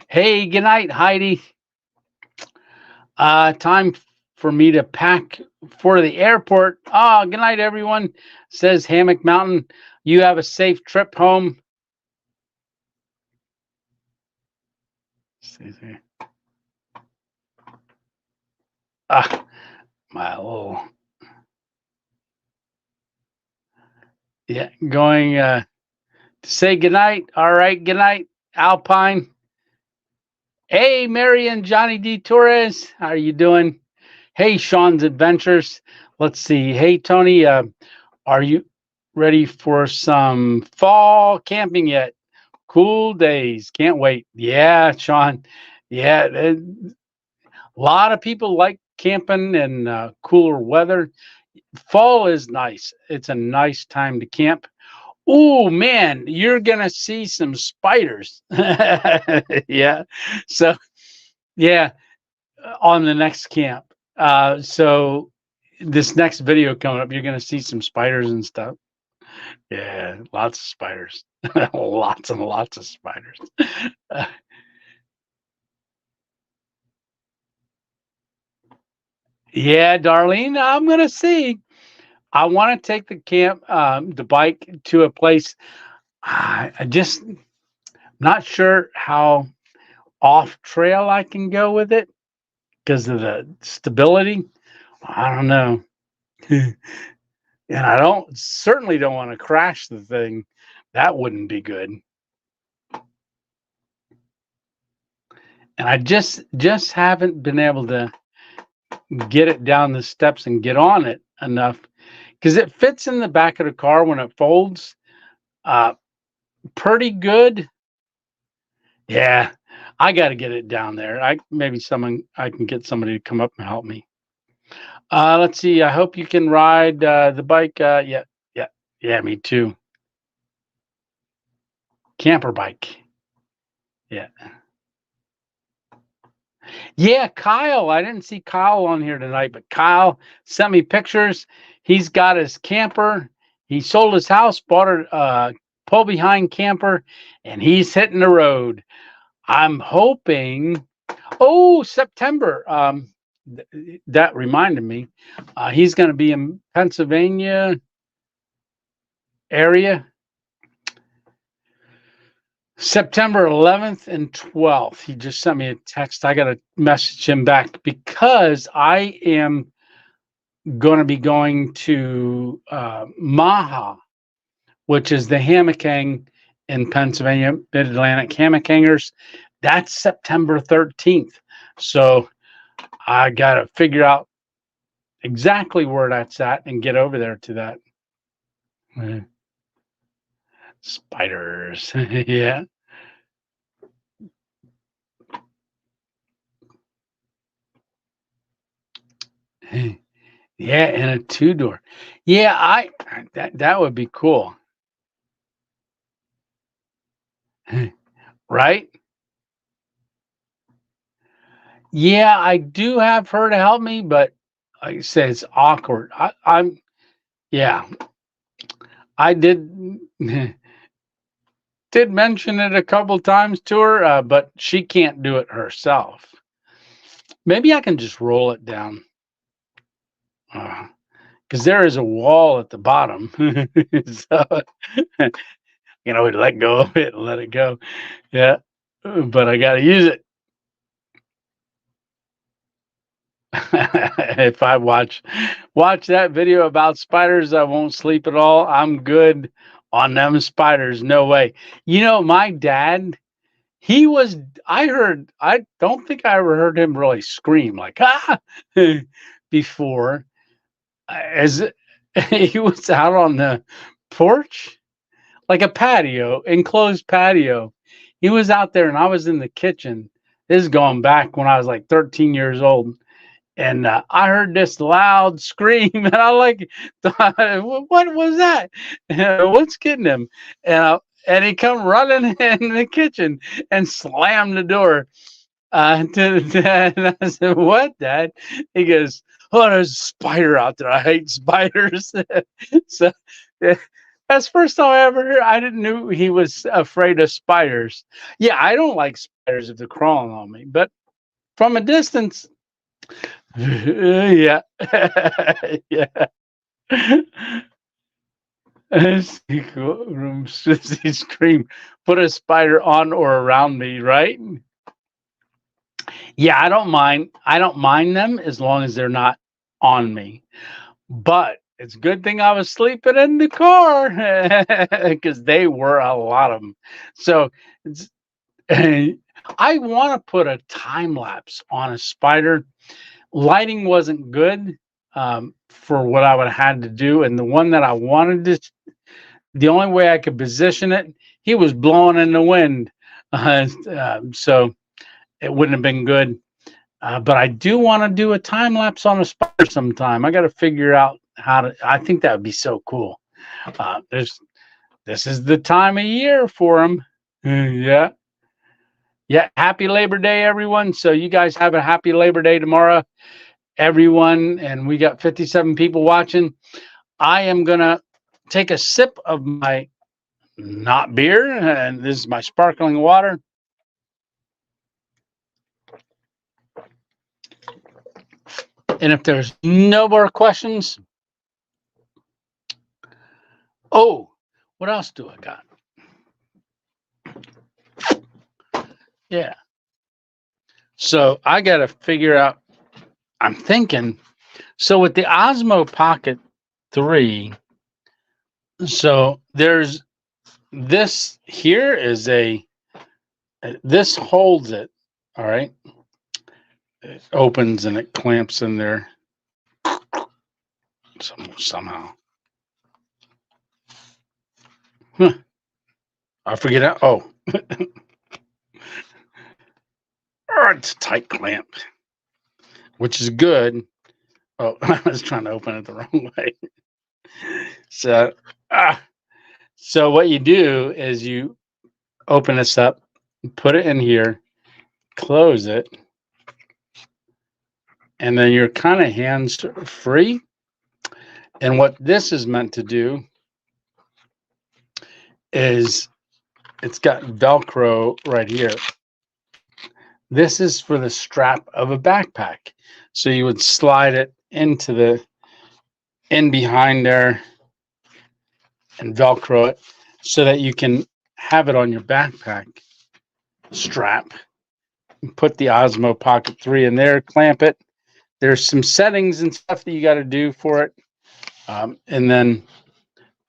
Speaker 1: Hey, good night, Heidi. Time for me to pack for the airport. Good night, everyone. Says Hammock Mountain. You have a safe trip home. My little, yeah, going to say goodnight. All right, good night, Alpine. Hey, Mary and Johnny D. Torres, how are you doing? Hey, Sean's Adventures. Let's see. Hey, Tony, are you ready for some fall camping yet? Cool days. Can't wait. Yeah, Sean. Yeah, a lot of people like camping in cooler weather. Fall is nice. It's a nice time to camp. Oh man, you're gonna see some spiders. Yeah. So yeah, on the next camp. So this next video coming up, you're gonna see some spiders and stuff. Yeah, lots of spiders. Lots and lots of spiders. Yeah, Darlene, I'm gonna see. I want to take the bike to a place. I just not sure how off trail I can go with it because of the stability. I don't know. And I certainly don't want to crash the thing. That wouldn't be good. And I just haven't been able to get it down the steps and get on it enough because it fits in the back of the car when it folds. Pretty good. Yeah, I got to get it down there. I can get somebody to come up and help me. Let's see. I hope you can ride the bike. Yeah, me too. Camper bike. Yeah. Yeah, Kyle. I didn't see Kyle on here tonight, but Kyle sent me pictures. He's got his camper. He sold his house, bought a pull behind camper, and he's hitting the road. I'm hoping. Oh, September. That reminded me. He's going to be in Pennsylvania area. September 11th and 12th. He just sent me a text. I got to message him back because I am going to be going to Maha, which is the hammock hang in Pennsylvania, Mid-Atlantic Hammock Hangers. That's September 13th. So I got to figure out exactly where that's at and get over there to that. Spiders. Yeah. Yeah, and a two-door. Yeah, that would be cool. Right? Yeah, I do have her to help me, but like I say, it's awkward. Yeah, I did did mention it a couple times to her, but she can't do it herself. Maybe I can just roll it down. because there is a wall at the bottom. So you know, we let go of it and let it go. Yeah, but I got to use it. If I watch that video about spiders, I won't sleep at all. I'm good on them spiders. No way. You know, my dad, he was. I heard. I don't think I ever heard him really scream like ah before. As he was out on the porch, like a patio, enclosed patio. He was out there, and I was in the kitchen. This is going back when I was like 13 years old. And I heard this loud scream, and I like thought, what was that? What's getting him? And he come running in the kitchen and slammed the door. To Dad, and I said, "What, Dad?" He goes, "Oh, there's a spider out there. I hate spiders." So that's the first time I ever heard. I didn't know he was afraid of spiders. Yeah, I don't like spiders if they're crawling on me, but from a distance. Yeah. Yeah. He scream, put a spider on or around me, right? Yeah, I don't mind them as long as they're not on me. But it's a good thing I was sleeping in the car because they were a lot of them. So it's, I want to put a time lapse on a spider. Lighting wasn't good for what I would have had to do. And the one that I wanted to, the only way I could position it, he was blowing in the wind. So it wouldn't have been good. But I do want to do a time lapse on a spider sometime. I got to figure out how to. I think that would be so cool. This is the time of year for them. Yeah. Yeah. Happy Labor Day, everyone. So you guys have a happy Labor Day tomorrow, everyone. And we got 57 people watching. I am going to take a sip of my not beer, and this is my sparkling water. And if there's no more questions, oh, what else do I got? Yeah. So I got to figure out, I'm thinking, so with the Osmo Pocket 3, so there's this here is this holds it, all right? It opens and it clamps in there somehow. Huh. I forget how. Oh. Oh, it's a tight clamp, which is good. Oh, I was trying to open it the wrong way. So, so what you do is you open this up, put it in here, close it, and then you're kind of hands free. And what this is meant to do is it's got Velcro right here. This is for the strap of a backpack. So you would slide it into in behind there and Velcro it so that you can have it on your backpack strap. Put the Osmo Pocket 3 in there, clamp it. There's some settings and stuff that you got to do for it. And then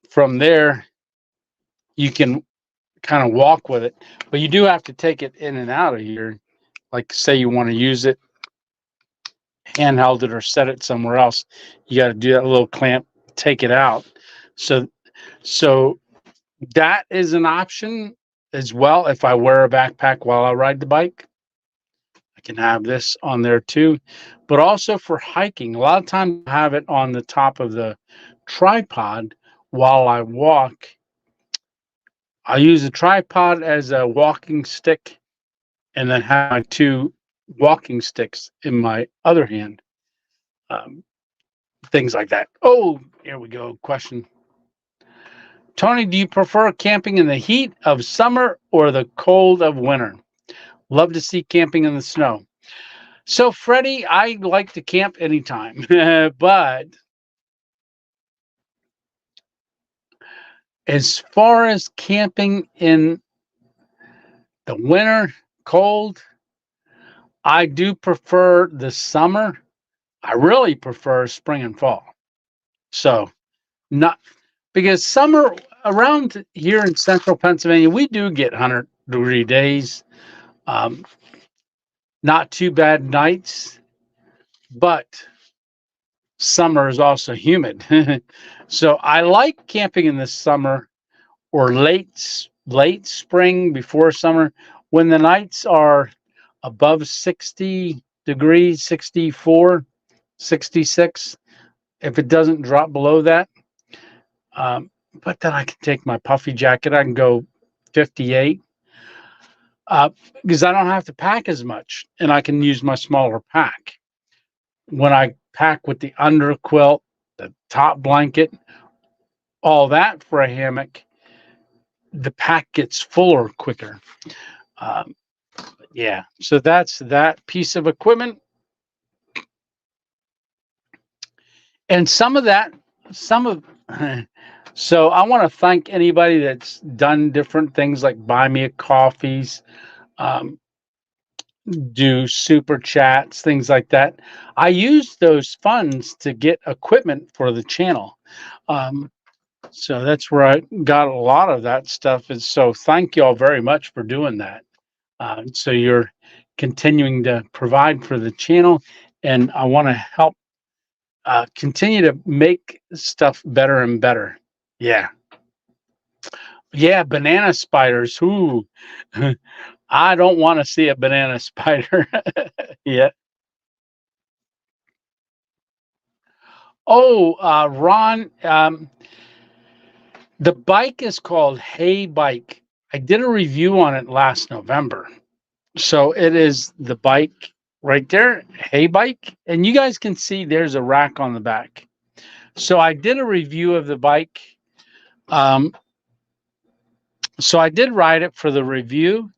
Speaker 1: from there, you can kind of walk with it. But you do have to take it in and out of here. Like say you want to use it, handheld it or set it somewhere else. You got to do that little clamp, take it out. So that is an option as well. If I wear a backpack while I ride the bike, I can have this on there too. But also for hiking, a lot of times I have it on the top of the tripod while I walk. I use a tripod as a walking stick and then have my 2 walking sticks in my other hand. Things like that. Oh, here we go. Question. Tony, do you prefer camping in the heat of summer or the cold of winter? Love to see camping in the snow. So, Freddie, I like to camp anytime, but As far as camping in the winter, cold, I do prefer the summer. I really prefer spring and fall. So, not because summer around here in central Pennsylvania, we do get 100-degree days. Um, not too bad nights, but summer is also humid. So I like camping in the summer or late spring before summer when the nights are above 60 degrees, 64, 66. If it doesn't drop below that, but then I can take my puffy jacket. I can go 58 because I don't have to pack as much, and I can use my smaller pack. When I pack with the under quilt, the top blanket, all that for a hammock, the pack gets fuller quicker. Um, yeah, so that's that piece of equipment. And some of that, some of, so I want to thank anybody that's done different things like buy me a coffees, um, do super chats, things like that. I use those funds to get equipment for the channel. Um, so that's where I got a lot of that stuff. And so thank you all very much for doing that. So you're continuing to provide for the channel, and I want to help continue to make stuff better and better. Yeah. Yeah, banana spiders. Ooh, I don't want to see a banana spider. Yeah. Oh, Ron, the bike is called Hay Bike. I did a review on it last November. So it is the bike right there, Hay Bike. And you guys can see there's a rack on the back. So I did a review of the bike. So I did ride it for the review,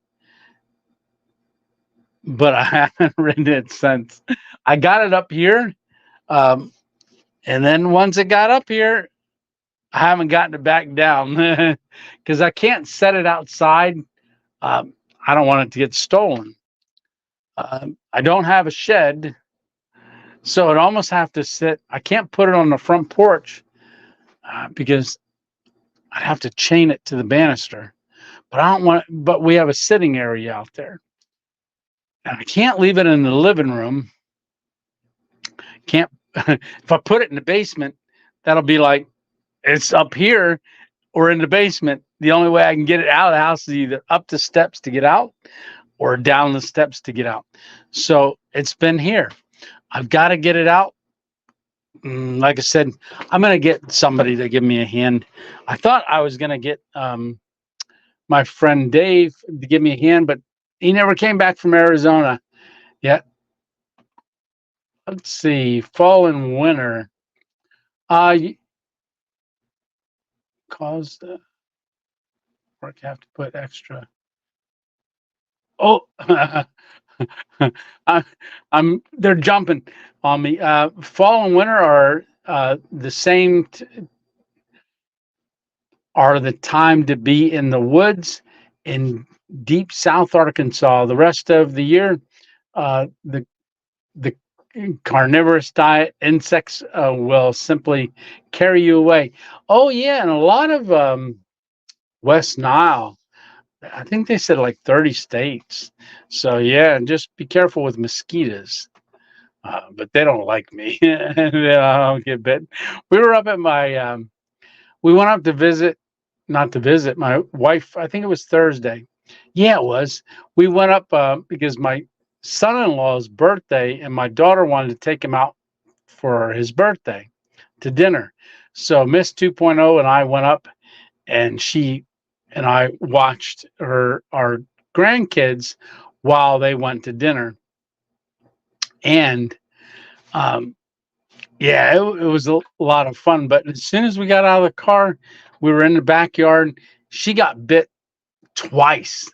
Speaker 1: but I haven't ridden it since. I got it up here. And then once it got up here, I haven't gotten it back down because I can't set it outside. I don't want it to get stolen. I don't have a shed, so it almost have to sit. I can't put it on the front porch because I'd have to chain it to the banister. But I don't want. But we have a sitting area out there, and I can't leave it in the living room. Can't. If I put it in the basement, that'll be like it's up here or in the basement. The only way I can get it out of the house is either up the steps to get out or down the steps to get out. So it's been here. I've got to get it out. Like I said, I'm going to get somebody to give me a hand. I thought I was going to get my friend Dave to give me a hand, but he never came back from Arizona yet. Let's see, fall and winter. Cause the work have to put extra. Oh, they're jumping on me. Fall and winter are the same. Are the time to be in the woods in deep South Arkansas. The rest of the year, the carnivorous diet, insects will simply carry you away. Oh yeah, and a lot of West Nile. I think they said like 30 states. So yeah, and just be careful with mosquitoes. But they don't like me. I don't get bit. We were up at my. We went up to visit, not to visit my wife. I think it was Thursday. Yeah, it was. We went up because my son-in-law's birthday, and my daughter wanted to take him out for his birthday to dinner. So Miss 2.0 and I went up, and she and I watched our grandkids while they went to dinner. And yeah, it was a lot of fun. But as soon as we got out of the car, we were in the backyard. She got bit twice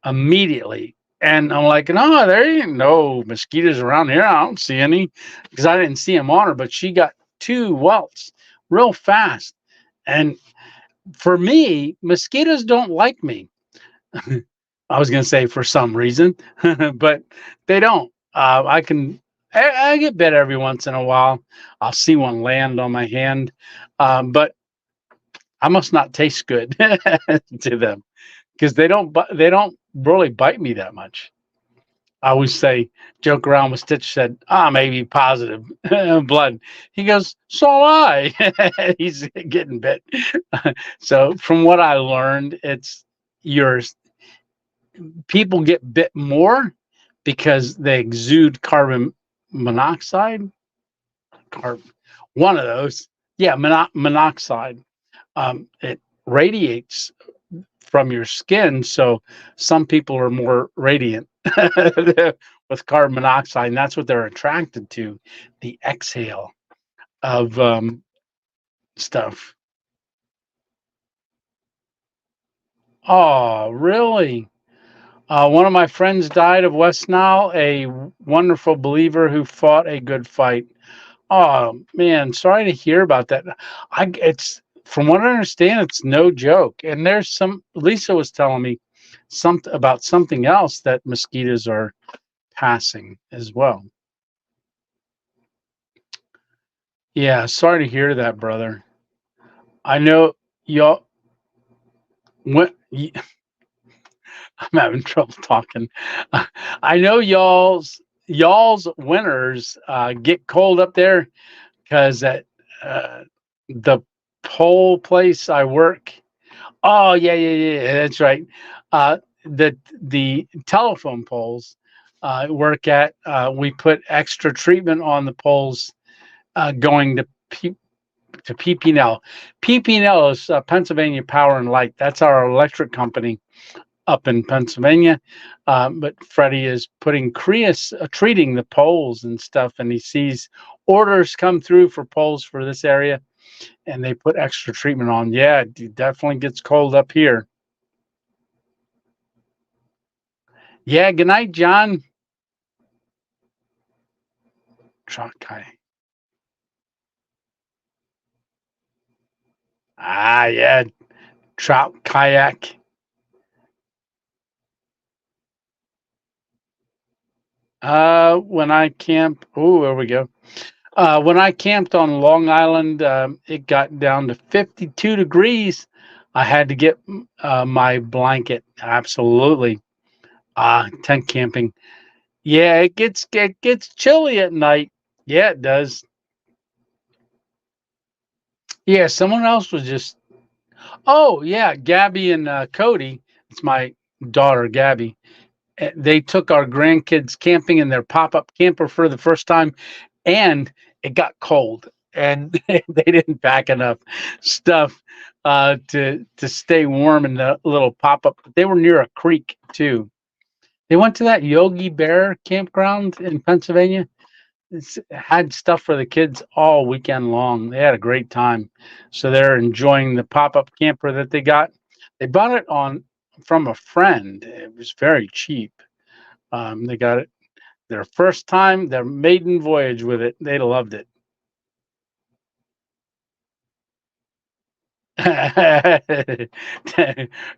Speaker 1: immediately. And I'm like, no, there ain't no mosquitoes around here. I don't see any because I didn't see them on her. But she got 2 welts real fast. And for me, mosquitoes don't like me. I was going to say for some reason, but they don't. I get bit every once in a while. I'll see one land on my hand, but I must not taste good to them because they don't really bite me that much. I always joke around with Stitch, said, maybe positive blood. He goes, so am I. He's getting bit. So from what I learned, it's yours. People get bit more because they exude carbon monoxide. One of those. Yeah, monoxide. It radiates from your skin, so some people are more radiant with carbon monoxide, and that's what they're attracted to, the exhale of stuff. Oh, really? One of my friends died of West Nile, a wonderful believer who fought a good fight. Oh man, sorry to hear about that. It's from what I understand, it's no joke. And there's Lisa was telling me something about something else that mosquitoes are passing as well. Yeah, sorry to hear that, brother. I know y'all when I'm having trouble talking. I know y'all's winters get cold up there because at the pole place I work. Oh yeah, that's right. The telephone poles work at. We put extra treatment on the poles going to PP&L. PP&L is Pennsylvania Power and Light. That's our electric company up in Pennsylvania. But Freddie is putting treating the poles and stuff, and he sees orders come through for poles for this area, and they put extra treatment on. Yeah, it definitely gets cold up here. Yeah, good night, John. Okay. Yeah, trout kayak. When I camp, there we go. When I camped on Long Island, it got down to 52 degrees. I had to get my blanket. Absolutely. Tent camping. Yeah, it gets chilly at night. Yeah, it does. Yeah, someone else was just. Oh yeah, Gabby and Cody. It's my daughter, Gabby. They took our grandkids camping in their pop-up camper for the first time, and it got cold, and they didn't pack enough stuff to stay warm in the little pop-up. They were near a creek too. They went to that Yogi Bear campground in Pennsylvania. It's had stuff for the kids all weekend long. They had a great time, so they're enjoying the pop-up camper that they got. They bought it from a friend. It was very cheap. They got it their first time, their maiden voyage with it. They loved it.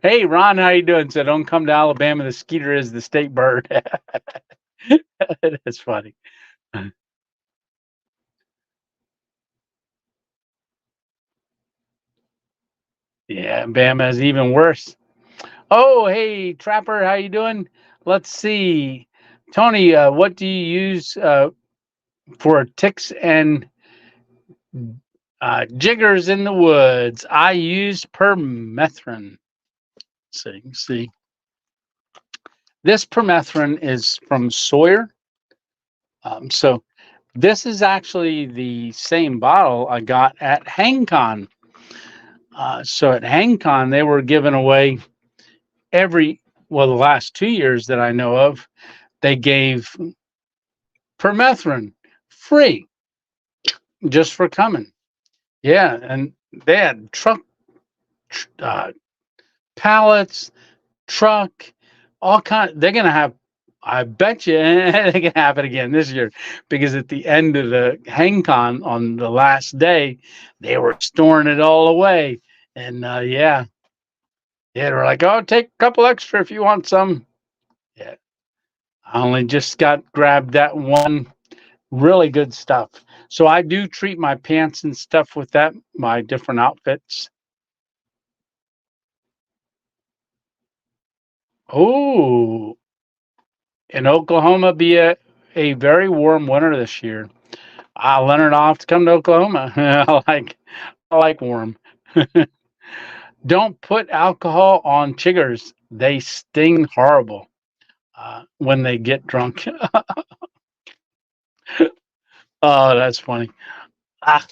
Speaker 1: Hey, Ron, how you doing? So don't come to Alabama. The skeeter is the state bird. That's funny. Yeah, Bama is even worse. Oh, hey, Trapper, how you doing? Let's see. Tony, what do you use for ticks and jiggers in the woods? I use permethrin. See. This permethrin is from Sawyer. So this is actually the same bottle I got at HangCon. So at HangCon, they were giving away the last 2 years that I know of, they gave permethrin free just for coming. Yeah, and they had pallets, truck, all kind. They're gonna have. I bet you they're gonna have it again this year because at the end of the HangCon on the last day, they were storing it all away. And yeah, they're like, oh, take a couple extra if you want some. Yeah, I only just got grabbed that one. Really good stuff. So I do treat my pants and stuff with that, my different outfits. Oh, in Oklahoma, be a very warm winter this year. Leonard, I'll have to come to Oklahoma. I like warm. Don't put alcohol on chiggers. They sting horrible when they get drunk. Oh, that's funny. Ah,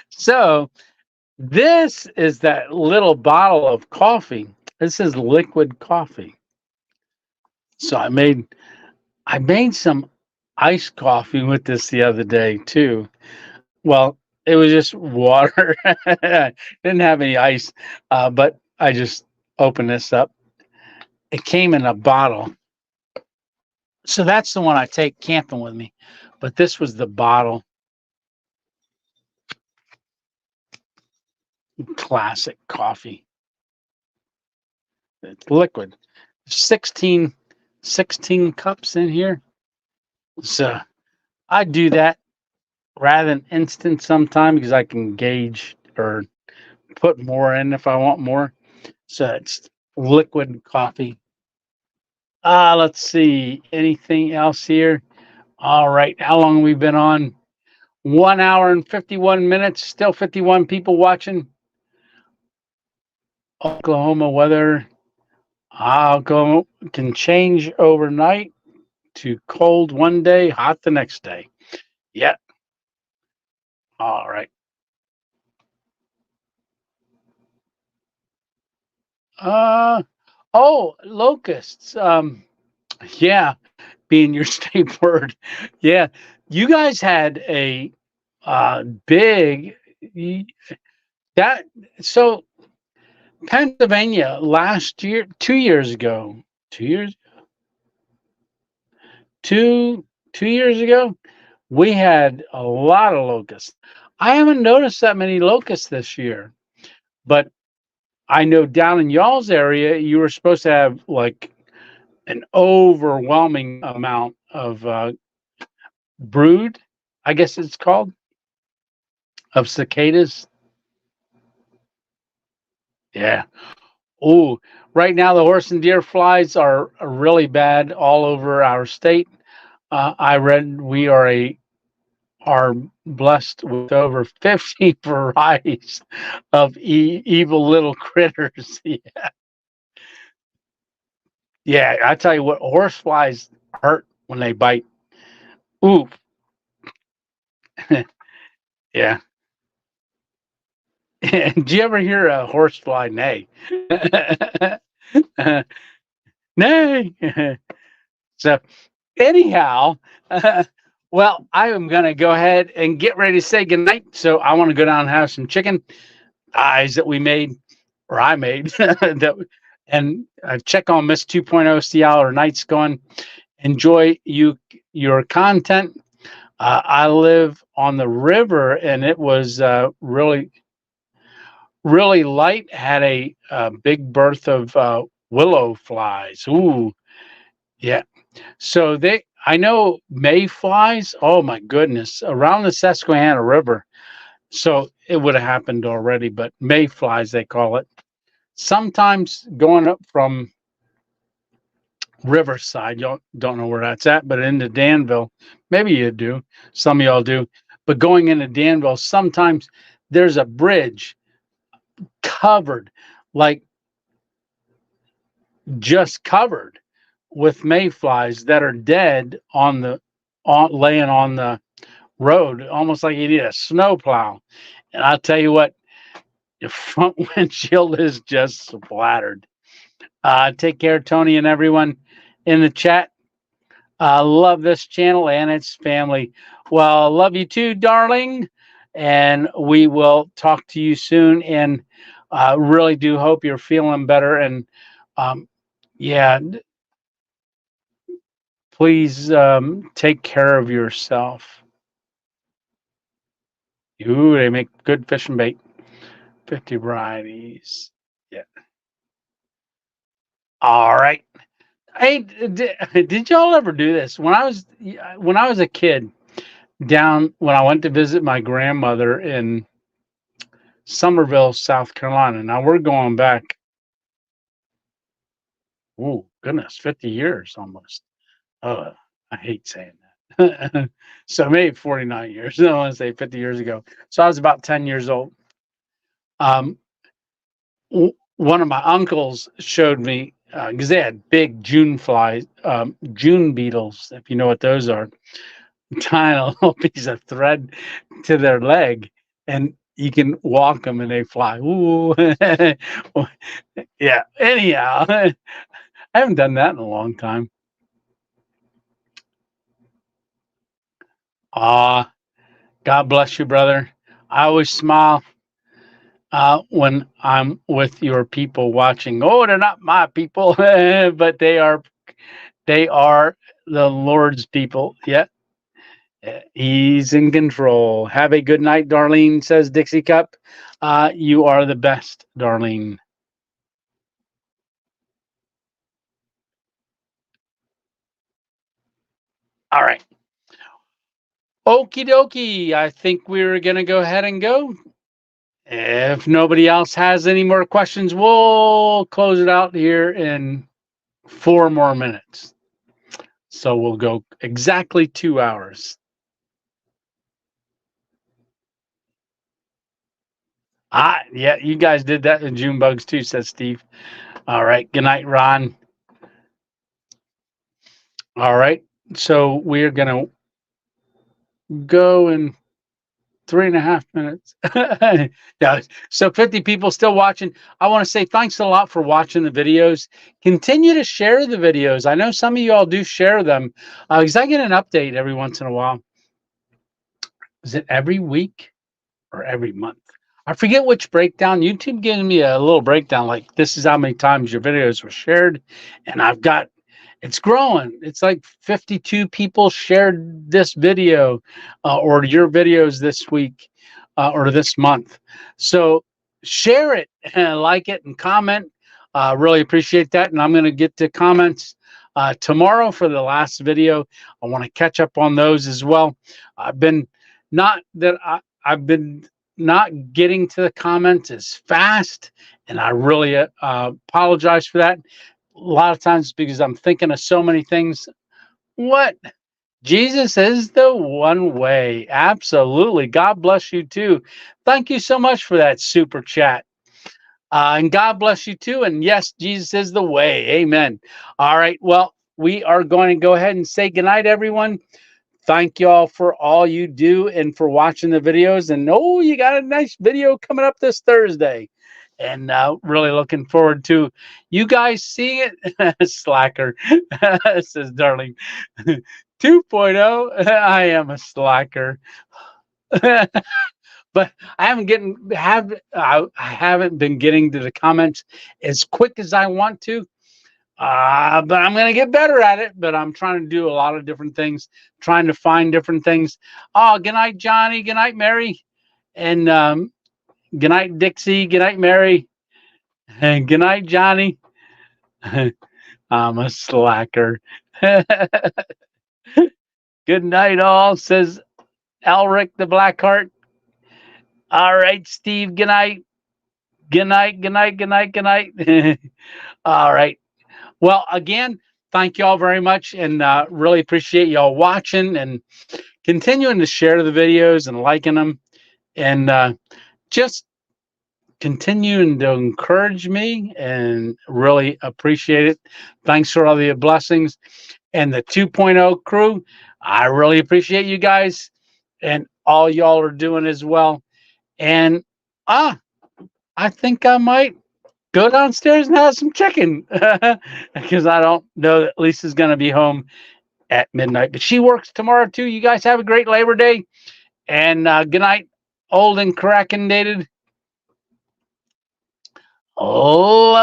Speaker 1: so this is that little bottle of coffee. This is liquid coffee. So I made some iced coffee with this the other day too. Well, it was just water. Didn't have any ice, but I just opened this up. It came in a bottle. So that's the one I take camping with me. But this was the bottle. Classic coffee. It's liquid. 16 cups in here. So I do that rather than instant sometime because I can gauge or put more in if I want more. So it's liquid coffee. Let's see. Anything else here? All right. How long have we been on? 1 hour and 51 minutes. Still 51 people watching. Oklahoma weather. Can change overnight to cold one day, hot the next day. Yeah. All right. Uh locusts. Yeah, being your state word. Yeah. You guys had a big that so Pennsylvania last year, 2 years ago, 2 years, two years ago, we had a lot of locusts. I haven't noticed that many locusts this year, but I know down in y'all's area, you were supposed to have like an overwhelming amount of brood, I guess it's called, of cicadas. Yeah. Oh, right now the horse and deer flies are really bad all over our state. I read we are blessed with over 50 varieties of evil little critters. Yeah, I tell you what, horse flies hurt when they bite. Ooh, yeah. Did you ever hear a horse fly neigh? Nay. So, anyhow, well, I am going to go ahead and get ready to say goodnight. So, I want to go down and have some chicken eyes that we made, or I made, and check on Miss 2.0, see how her night's going. Enjoy your content. I live on the river, and it was really really light. Had a big berth of willow flies. Ooh, yeah. So I know mayflies. Oh my goodness, around the Susquehanna River. So it would have happened already, but mayflies they call it. Sometimes going up from Riverside, you don't know where that's at, but into Danville, maybe you do. Some of y'all do. But going into Danville, sometimes there's a bridge covered, like just covered with mayflies that are dead laying on the road, almost like you need a snowplow. And I'll tell you what, your front windshield is just splattered. Take care, Tony, and everyone in the chat. Love this channel and its family. Well, love you too, darling. And we will talk to you soon. And really do hope you're feeling better. And yeah, please take care of yourself. Ooh, they make good fishing bait. 50 varieties. Yeah. All right. Hey, did y'all ever do this? When I was a kid, down when I went to visit my grandmother in Somerville, South Carolina. Now we're going back, oh goodness, 50 years almost. Oh, I hate saying that. So maybe 49 years. I don't want to say 50 years ago. So I was about 10 years old. Um, One of my uncles showed me because they had big June flies, June beetles, if you know what those are, tying a little piece of thread to their leg, and you can walk them and they fly. Ooh. Yeah. Anyhow, I haven't done that in a long time. Ah, God bless you, brother. I always smile when I'm with your people watching. Oh, they're not my people, but they are the Lord's people. Yeah. He's in control. Have a good night, Darlene, says Dixie Cup. You are the best, Darlene. All right. Okie dokie. I think we're going to go ahead and go. If nobody else has any more questions, we'll close it out here in 4 more minutes. So we'll go exactly 2 hours. Yeah, you guys did that in June bugs too, says Steve. All right. Good night, Ron. All right. So we're going to go in 3.5 minutes. Yeah. So 50 people still watching. I want to say thanks a lot for watching the videos. Continue to share the videos. I know some of you all do share them because I get an update every once in a while. Is it every week or every month? I forget which breakdown. YouTube gives me a little breakdown like this is how many times your videos were shared. And it's growing. It's like 52 people shared this video or your videos this week or this month. So share it and like it and comment. Really appreciate that. And I'm going to get to comments tomorrow for the last video. I want to catch up on those as well. I've been not that I've been not getting to the comments as fast, and I really apologize for that. A lot of times because I'm thinking of so many things. What? Jesus is the one way. Absolutely. God bless you too. Thank you so much for that super chat. And God bless you too. And yes, Jesus is the way. Amen. All right. Well, we are going to go ahead and say goodnight, everyone. Thank you all for all you do and for watching the videos. And oh, you got a nice video coming up this Thursday. And really looking forward to you guys seeing it. Slacker, says Darling. 2.0. I am a slacker. But I haven't been getting to the comments as quick as I want to. But I'm going to get better at it. But I'm trying to do a lot of different things, trying to find different things. Oh, good night, Johnny. Good night, Mary. And good night, Dixie. Good night, Mary. And good night, Johnny. I'm a slacker. Good night, all, says Alric the Blackheart. All right, Steve. Good night. Good night. Good night. Good night. Good night. All right. Well, again, thank you all very much, and really appreciate y'all watching and continuing to share the videos and liking them, and just continuing to encourage me, and really appreciate it. Thanks for all the blessings. And the 2.0 crew, I really appreciate you guys and all y'all are doing as well. And I think I might go downstairs and have some chicken because I don't know that Lisa's going to be home at midnight, but she works tomorrow too. You guys have a great Labor Day, and good night, old and cracking dated. Oh,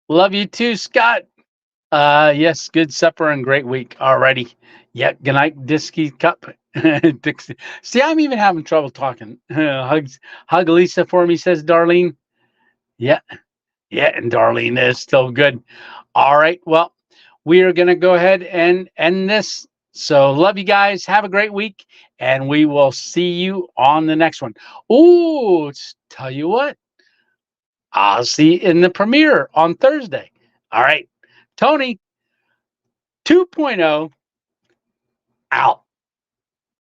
Speaker 1: love you too, Scott. Yes, good supper and great week. Alrighty, yeah. Good night, Disky Cup. Dixie. See, I'm even having trouble talking. Hug Lisa for me, says Darlene. Yeah, yeah, and Darlene is still good. All right, well, we are going to go ahead and end this. So, love you guys. Have a great week, and we will see you on the next one. Ooh, tell you what, I'll see you in the premiere on Thursday. All right, Tony 2.0 out.